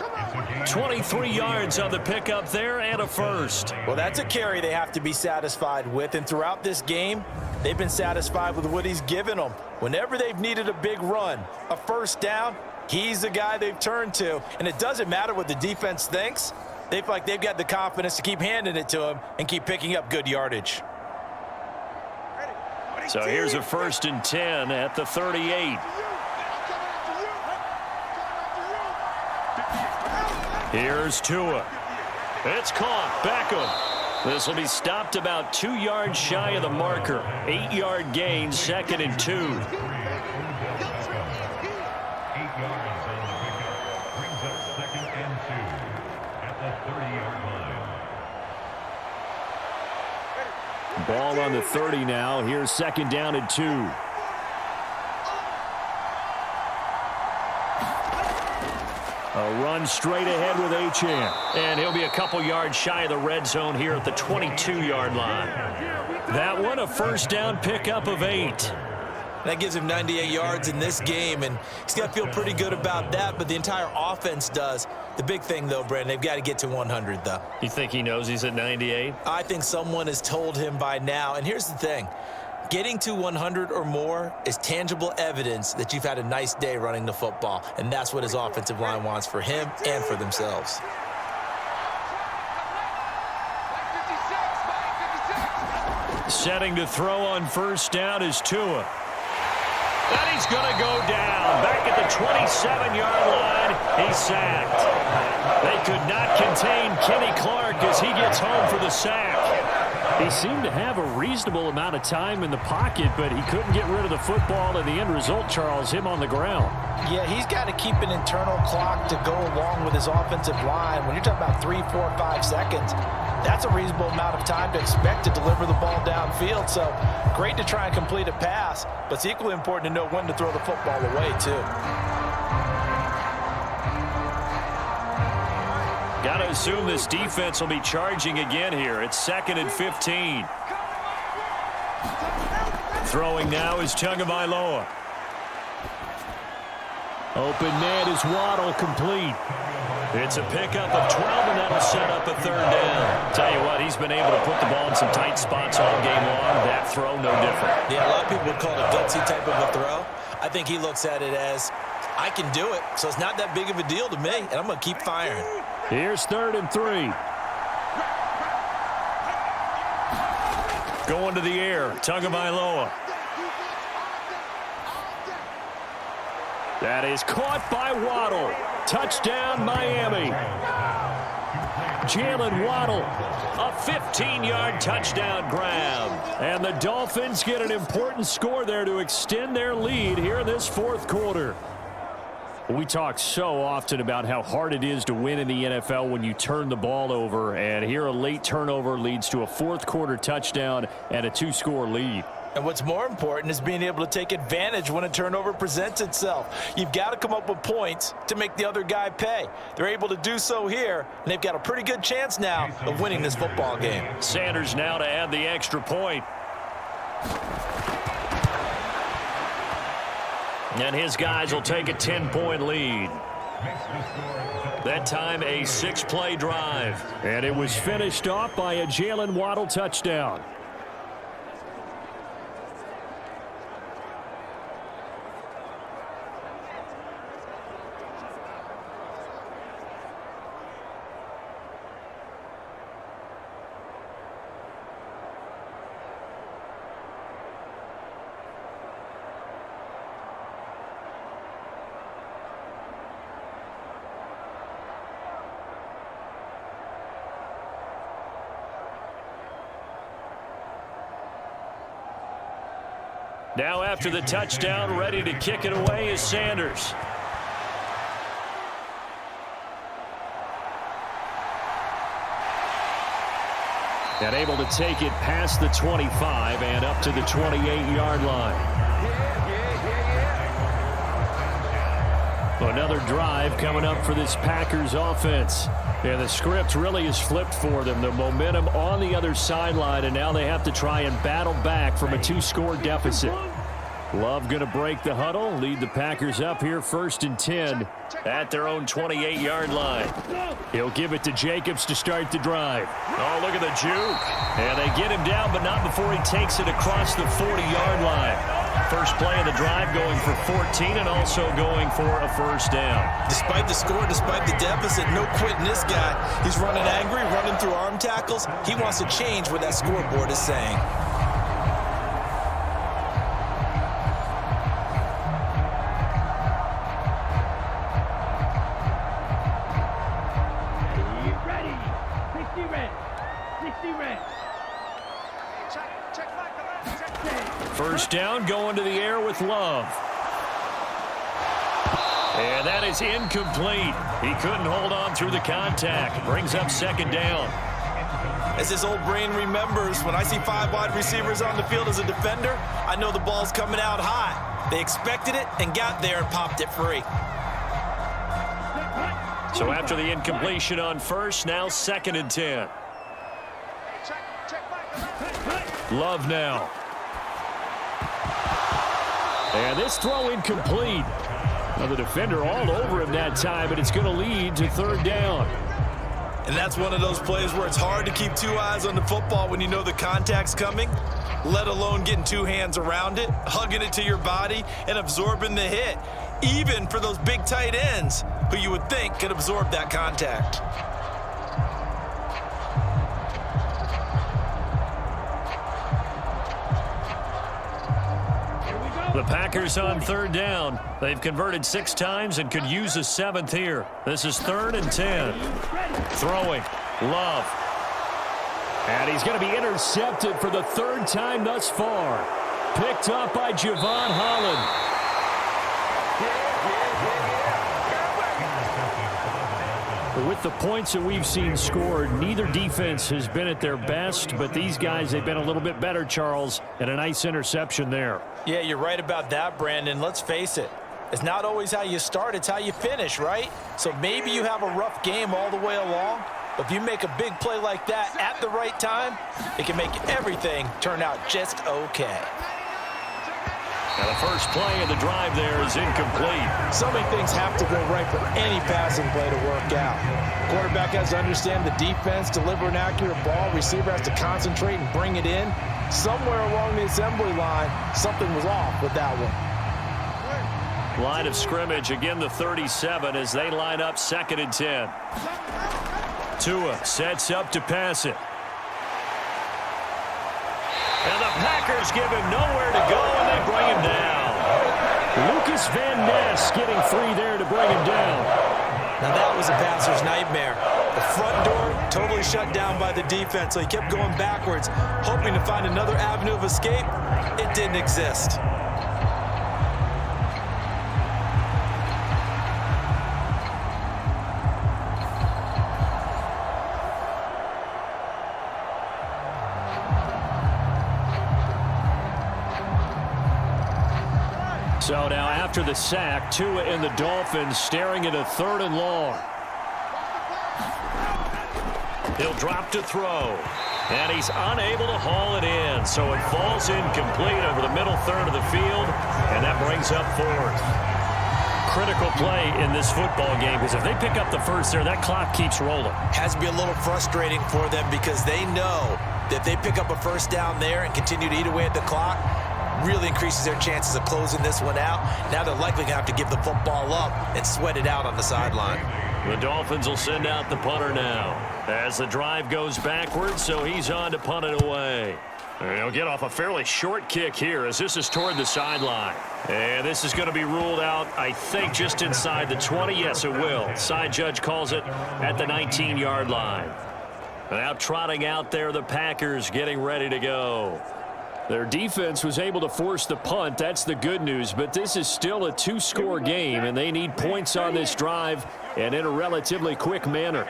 23 yards on the pickup there and a first. Well, that's a carry they have to be satisfied with, and throughout this game, they've been satisfied with what he's given them. Whenever they've needed a big run, a first down, he's the guy they've turned to, and it doesn't matter what the defense thinks. They feel like they've got the confidence to keep handing it to him and keep picking up good yardage. So here's a 1st and 10 at the 38. Here's Tua. It's caught. Beckham. This will be stopped about 2 yards shy of the marker. 8-yard gain, 2nd and 2. 8 yards on the pickup brings up 2nd and 2 at the 30-yard line. Ball on the 30 now. Here's 2nd down and 2. A run straight ahead with Achane. And he'll be a couple yards shy of the red zone here at the 22-yard line. That one, a first down pickup of 8. That gives him 98 yards in this game, and he's got to feel pretty good about that, but the entire offense does. The big thing, though, Brandon, they've got to get to 100, though. You think he knows he's at 98? I think someone has told him by now, and here's the thing. Getting to 100 or more is tangible evidence that you've had a nice day running the football, and that's what his offensive line wants for him and for themselves. Setting to throw on first down is Tua. And he's going to go down. Back at the 27-yard line, he's sacked. They could not contain Kenny Clark as he gets home for the sack. He seemed to have a reasonable amount of time in the pocket, but he couldn't get rid of the football, and the end result, Charles, him on the ground. Yeah, he's got to keep an internal clock to go along with his offensive line. When you're talking about 3, 4, 5 seconds, that's a reasonable amount of time to expect to deliver the ball downfield. So great to try and complete a pass, but it's equally important to know when to throw the football away, too. Got to assume this defense will be charging again here. It's 2nd and 15. Throwing now is Tagovailoa. Open man is Waddle, complete. It's a pickup of 12, and that'll set up a 3rd down. Tell you what, he's been able to put the ball in some tight spots all game long. That throw, no different. Yeah, a lot of people would call it a gutsy type of a throw. I think he looks at it as, I can do it, so it's not that big of a deal to me, and I'm going to keep firing. Here's 3rd and 3. Going to the air, Tagovailoa. That is caught by Waddle. Touchdown, Miami. Jalen Waddle, a 15-yard touchdown grab. And the Dolphins get an important score there to extend their lead here in this 4th quarter. We talk so often about how hard it is to win in the NFL when you turn the ball over, and here a late turnover leads to a 4th quarter touchdown and a 2-score lead. And what's more important is being able to take advantage when a turnover presents itself. You've got to come up with points to make the other guy pay. They're able to do so here, and they've got a pretty good chance now of winning this football game. Sanders now to add the extra point. And his guys will take a 10-point lead. That time a 6-play drive. And it was finished off by a Jalen Waddle touchdown. Now after the touchdown, ready to kick it away is Sanders. And able to take it past the 25 and up to the 28-yard line. Another drive coming up for this Packers offense. And the script really is flipped for them. The momentum on the other sideline, and now they have to try and battle back from a 2-score deficit. Love going to break the huddle, lead the Packers up here 1st and 10 at their own 28-yard line. He'll give it to Jacobs to start the drive. Oh, look at the juke. And they get him down, but not before he takes it across the 40-yard line. First play of the drive going for 14 and also going for a 1st down. Despite the score, despite the deficit, no quitting this guy. He's running angry, running through arm tackles. He wants to change what that scoreboard is saying. First down, going to the air with Love. And that is incomplete. He couldn't hold on through the contact. Brings up 2nd down. As his old brain remembers, when I see 5 wide receivers on the field as a defender, I know the ball's coming out high. They expected it and got there and popped it free. So after the incompletion on 1st, now 2nd and 10. Love now. And this throw incomplete. Now the defender all over him that time, but it's going to lead to 3rd down. And that's one of those plays where it's hard to keep 2 eyes on the football when you know the contact's coming, let alone getting 2 hands around it, hugging it to your body, and absorbing the hit, even for those big tight ends who you would think could absorb that contact. The Packers on 3rd down. They've converted 6 times and could use a 7th here. This is 3rd and 10. Throwing. Love. And he's going to be intercepted for the third time thus far. Picked up by Javon Holland. With the points that we've seen scored, neither defense has been at their best, but these guys, they've been a little bit better, Charles, and a nice interception there. Yeah, you're right about that, Brandon. Let's face it. It's not always how you start, it's how you finish, right? So maybe you have a rough game all the way along, but if you make a big play like that at the right time, it can make everything turn out just okay. Now the first play of the drive there is incomplete. So many things have to go right for any passing play to work out. Quarterback has to understand the defense, deliver an accurate ball. Receiver has to concentrate and bring it in. Somewhere along the assembly line, something was off with that one. Line of scrimmage, again the 37 as they line up 2nd and 10. Tua sets up to pass it. And the Packers give him nowhere to go, and they bring him down. Lucas Van Ness getting 3 there to bring him down. Now that was a passer's nightmare. The front door totally shut down by the defense, so he kept going backwards, hoping to find another avenue of escape. It didn't exist. So now after the sack, Tua and the Dolphins staring at a 3rd and long. He'll drop to throw. And he's unable to haul it in. So it falls incomplete over the middle third of the field. And that brings up 4th. Critical play in this football game because if they pick up the first there, that clock keeps rolling. Has to be a little frustrating for them because they know that if they pick up a first down there and continue to eat away at the clock, really increases their chances of closing this one out. Now they're likely going to have to give the football up and sweat it out on the sideline. The Dolphins will send out the punter now as the drive goes backwards, so he's on to punt it away. And he'll get off a fairly short kick here as this is toward the sideline. And this is going to be ruled out, I think, just inside the 20. Yes, it will. Side judge calls it at the 19-yard line. Now trotting out there, the Packers getting ready to go. Their defense was able to force the punt. That's the good news. But this is still a 2-score game, and they need points on this drive and in a relatively quick manner.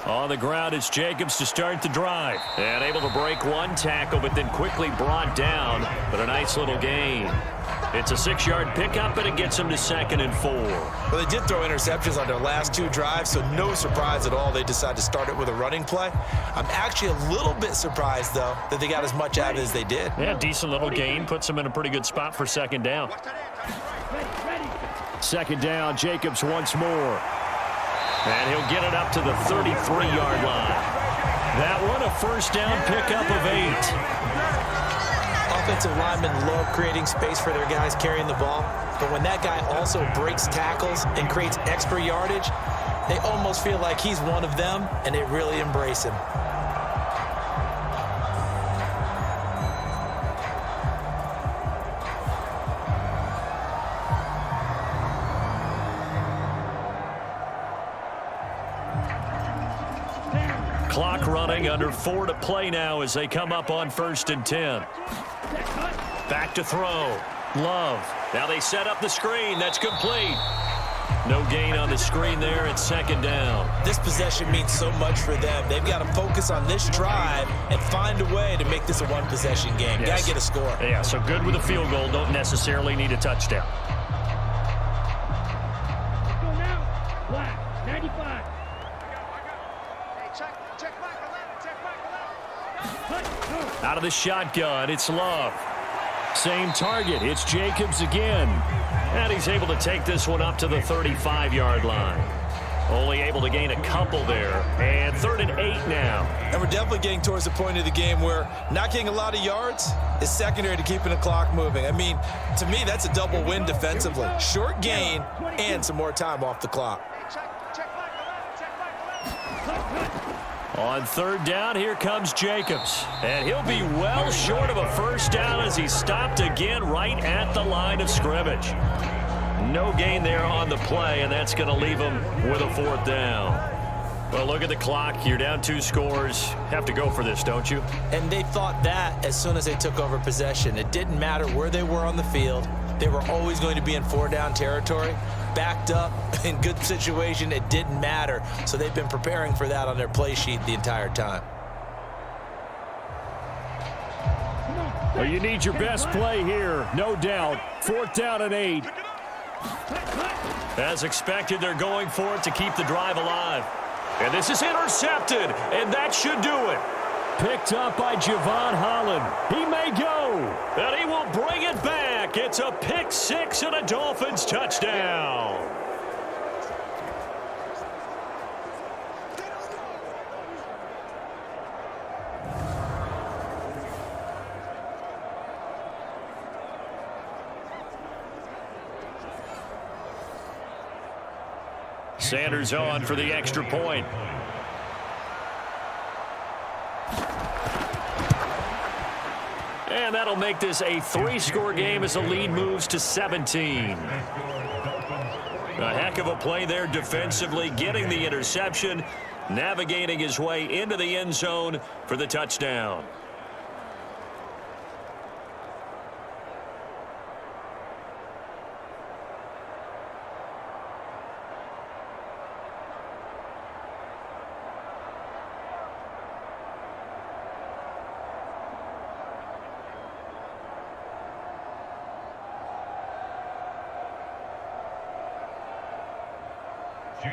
On the ground, it's Jacobs to start the drive. And able to break one tackle, but then quickly brought down. But a nice little gain. It's a 6-yard pickup, and it gets him to 2nd and 4. Well, they did throw interceptions on their last 2 drives, so no surprise at all they decided to start it with a running play. I'm actually a little bit surprised, though, that they got as much out of it as they did. Yeah, decent little gain. Puts them in a pretty good spot for 2nd down. 2nd down, Jacobs once more. And he'll get it up to the 33-yard line. That one, a first down pickup of 8. Offensive linemen love creating space for their guys carrying the ball, but when that guy also breaks tackles and creates extra yardage, they almost feel like he's one of them, and they really embrace him. Clock running, under 4 to play now as they come up on 1st and 10. Back to throw. Love. Now they set up the screen. That's complete. No gain on the screen there at 2nd down. This possession means so much for them. They've got to focus on this drive and find a way to make this a one-possession game. Yes. Got to get a score. Yeah, so good with a field goal. Don't necessarily need a touchdown. Go now. Black, 95. Check back 11. Out of the shotgun, it's Love. Same target. It's Jacobs again. And he's able to take this one up to the 35-yard line. Only able to gain a couple there. And 3rd and 8 now. And we're definitely getting towards the point of the game where not getting a lot of yards is secondary to keeping the clock moving. I mean, to me, that's a double win defensively. Short gain and some more time off the clock. On 3rd down, here comes Jacobs. And he'll be well short of a first down as he's stopped again right at the line of scrimmage. No gain there on the play, and that's going to leave him with a 4th down. Well, look at the clock. You're down 2 scores. Have to go for this, don't you? And they thought that as soon as they took over possession. It didn't matter where they were on the field. They were always going to be in 4-down territory. Backed up, in good situation, it didn't matter. So they've been preparing for that on their play sheet the entire time. Well, you need your best play here, no doubt. 4th down and 8. As expected, they're going for it to keep the drive alive. And this is intercepted, and that should do it. Picked up by Javon Holland. He may go, and he will bring it back. It's a pick 6 and a Dolphins touchdown. Sanders on for the extra point. And that'll make this a 3-score game as the lead moves to 17. A heck of a play there defensively, getting the interception, navigating his way into the end zone for the touchdown.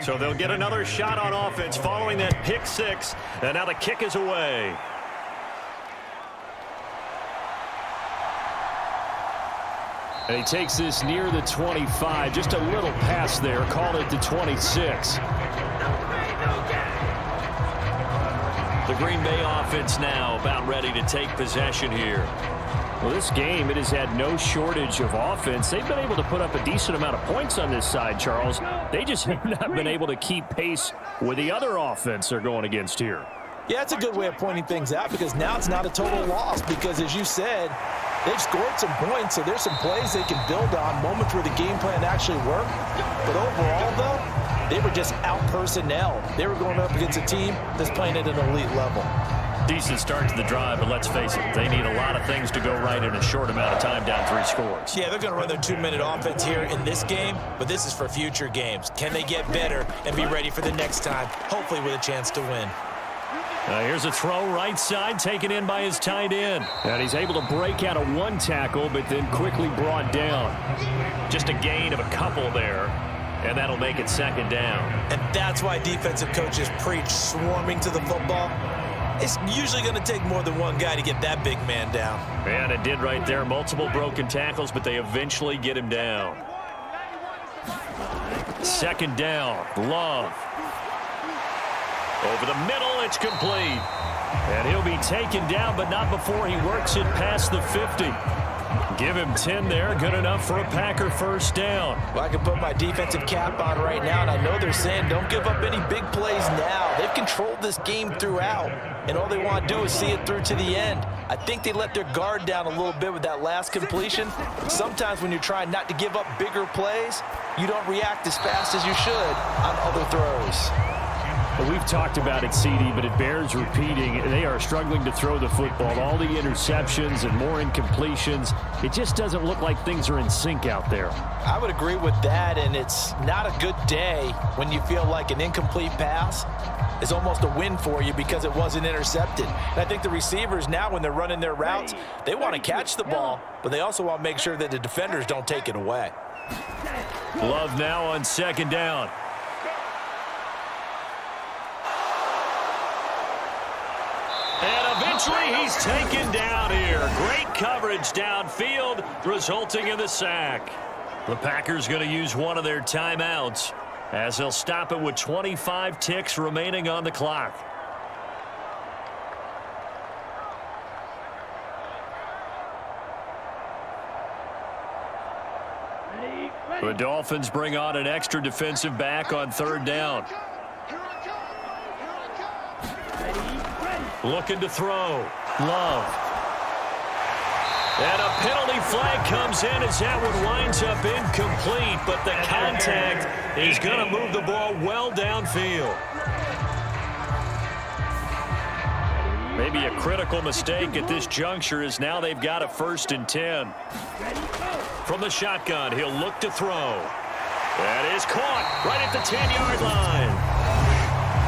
So they'll get another shot on offense following that pick 6, and now the kick is away. And he takes this near the 25, just a little pass there, call it the 26. The Green Bay offense now about ready to take possession here. Well, this game, it has had no shortage of offense. They've been able to put up a decent amount of points on this side, Charles. They just have not been able to keep pace with the other offense they're going against here. Yeah, that's a good way of pointing things out because now it's not a total loss because, as you said, they've scored some points, so there's some plays they can build on, moments where the game plan actually worked. But overall, though, they were just out-personnel. They were going up against a team that's playing at an elite level. Decent start to the drive, but let's face it, they need a lot of things to go right in a short amount of time, down 3 scores. Yeah, they're going to run their 2-minute offense here in this game, but this is for future games. Can they get better and be ready for the next time, hopefully with a chance to win? Here's a throw right side, taken in by his tight end. And he's able to break out of 1 tackle, but then quickly brought down. Just a gain of a couple there, and that'll make it 2nd down. And that's why defensive coaches preach swarming to the football. It's usually going to take more than one guy to get that big man down. And it did right there. Multiple broken tackles, but they eventually get him down. 2nd down. Love. Over the middle, it's complete. And he'll be taken down, but not before he works it past the 50. Give him 10 there. Good enough for a Packer 1st down. Well, I can put my defensive cap on right now, and I know they're saying don't give up any big plays now. They've controlled this game throughout, and all they want to do is see it through to the end. I think they let their guard down a little bit with that last completion. Sometimes when you're trying not to give up bigger plays, you don't react as fast as you should on other throws. Well, we've talked about it, CD, but it bears repeating. They are struggling to throw the football. All the interceptions and more incompletions. It just doesn't look like things are in sync out there. I would agree with that, and it's not a good day when you feel like an incomplete pass is almost a win for you because it wasn't intercepted. And I think the receivers now, when they're running their routes, they want to catch the ball, but they also want to make sure that the defenders don't take it away. Love now on 2nd down. And eventually he's taken down here. Great coverage downfield, resulting in the sack. The Packers going to use one of their timeouts as they'll stop it with 25 ticks remaining on the clock. The Dolphins bring on an extra defensive back on 3rd down. Looking to throw. Love. And a penalty flag comes in as that one winds up incomplete, but the contact is going to move the ball well downfield. Maybe a critical mistake at this juncture is now they've got a 1st and 10. From the shotgun, he'll look to throw. That is caught right at the 10-yard line.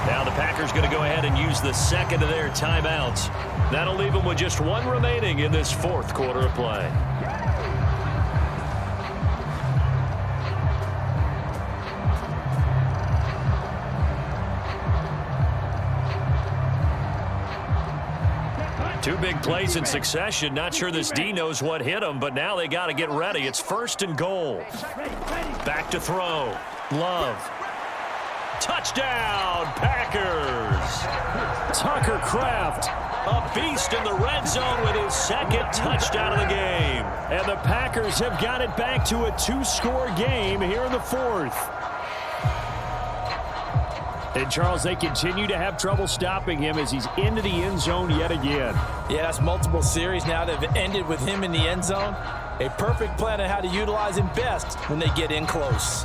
Now the Packers going to go ahead and use the second of their timeouts. That'll leave them with just one remaining in this 4th quarter of play. Two big plays in succession. Not sure this D knows what hit him, but now they got to get ready. It's 1st and goal. Back to throw. Love. Touchdown, Packers. Tucker Kraft, a beast in the red zone with his 2nd touchdown of the game. And the Packers have got it back to a 2-score game here in the 4th. And, Charles, they continue to have trouble stopping him as he's into the end zone yet again. Yeah, that's multiple series now that have ended with him in the end zone. A perfect plan on how to utilize him best when they get in close.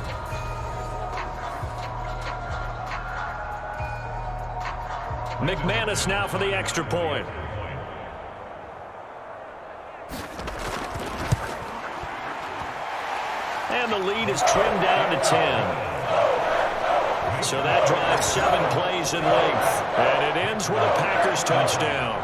McManus now for the extra point. And the lead is trimmed down to 10. So that drives 7 plays in length. And it ends with a Packers touchdown.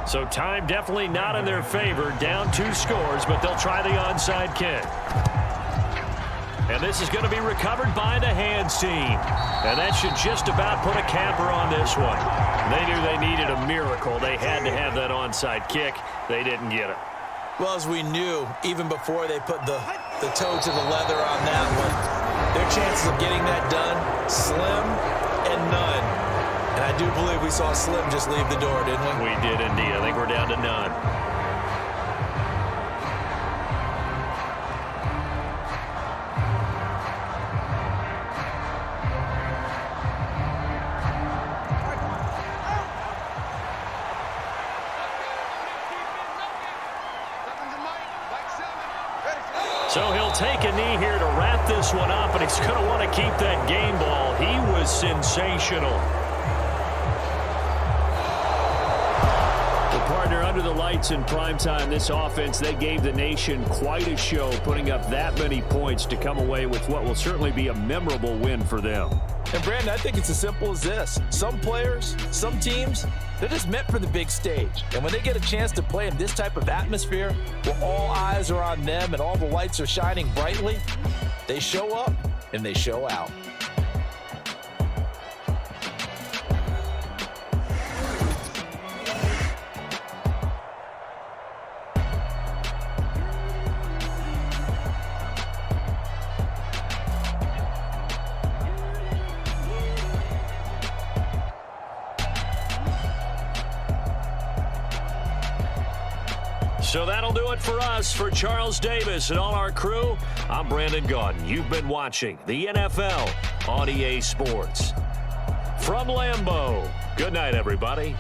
So time definitely not in their favor. Down 2 scores, but they'll try the onside kick. And this is going to be recovered by the hands team. And that should just about put a capper on this one. They knew they needed a miracle. They had to have that onside kick. They didn't get it. Well, as we knew, even before they put the toe to the leather on that one, their chances of getting that done, slim and none. And I do believe we saw Slim just leave the door, didn't we? We did indeed. I think we're down to none. So he'll take a knee here to wrap this one up, and he's going to want to keep that game ball. He was sensational. Partner, under the lights in primetime, this offense, they gave the nation quite a show, putting up that many points to come away with what will certainly be a memorable win for them. And, Brandon, I think it's as simple as this. Some players, some teams, they're just meant for the big stage. And when they get a chance to play in this type of atmosphere, where all eyes are on them and all the lights are shining brightly, they show up and they show out. So that'll do it for us. For Charles Davis and all our crew, I'm Brandon Gaudin. You've been watching the NFL on EA Sports. From Lambeau, good night, everybody.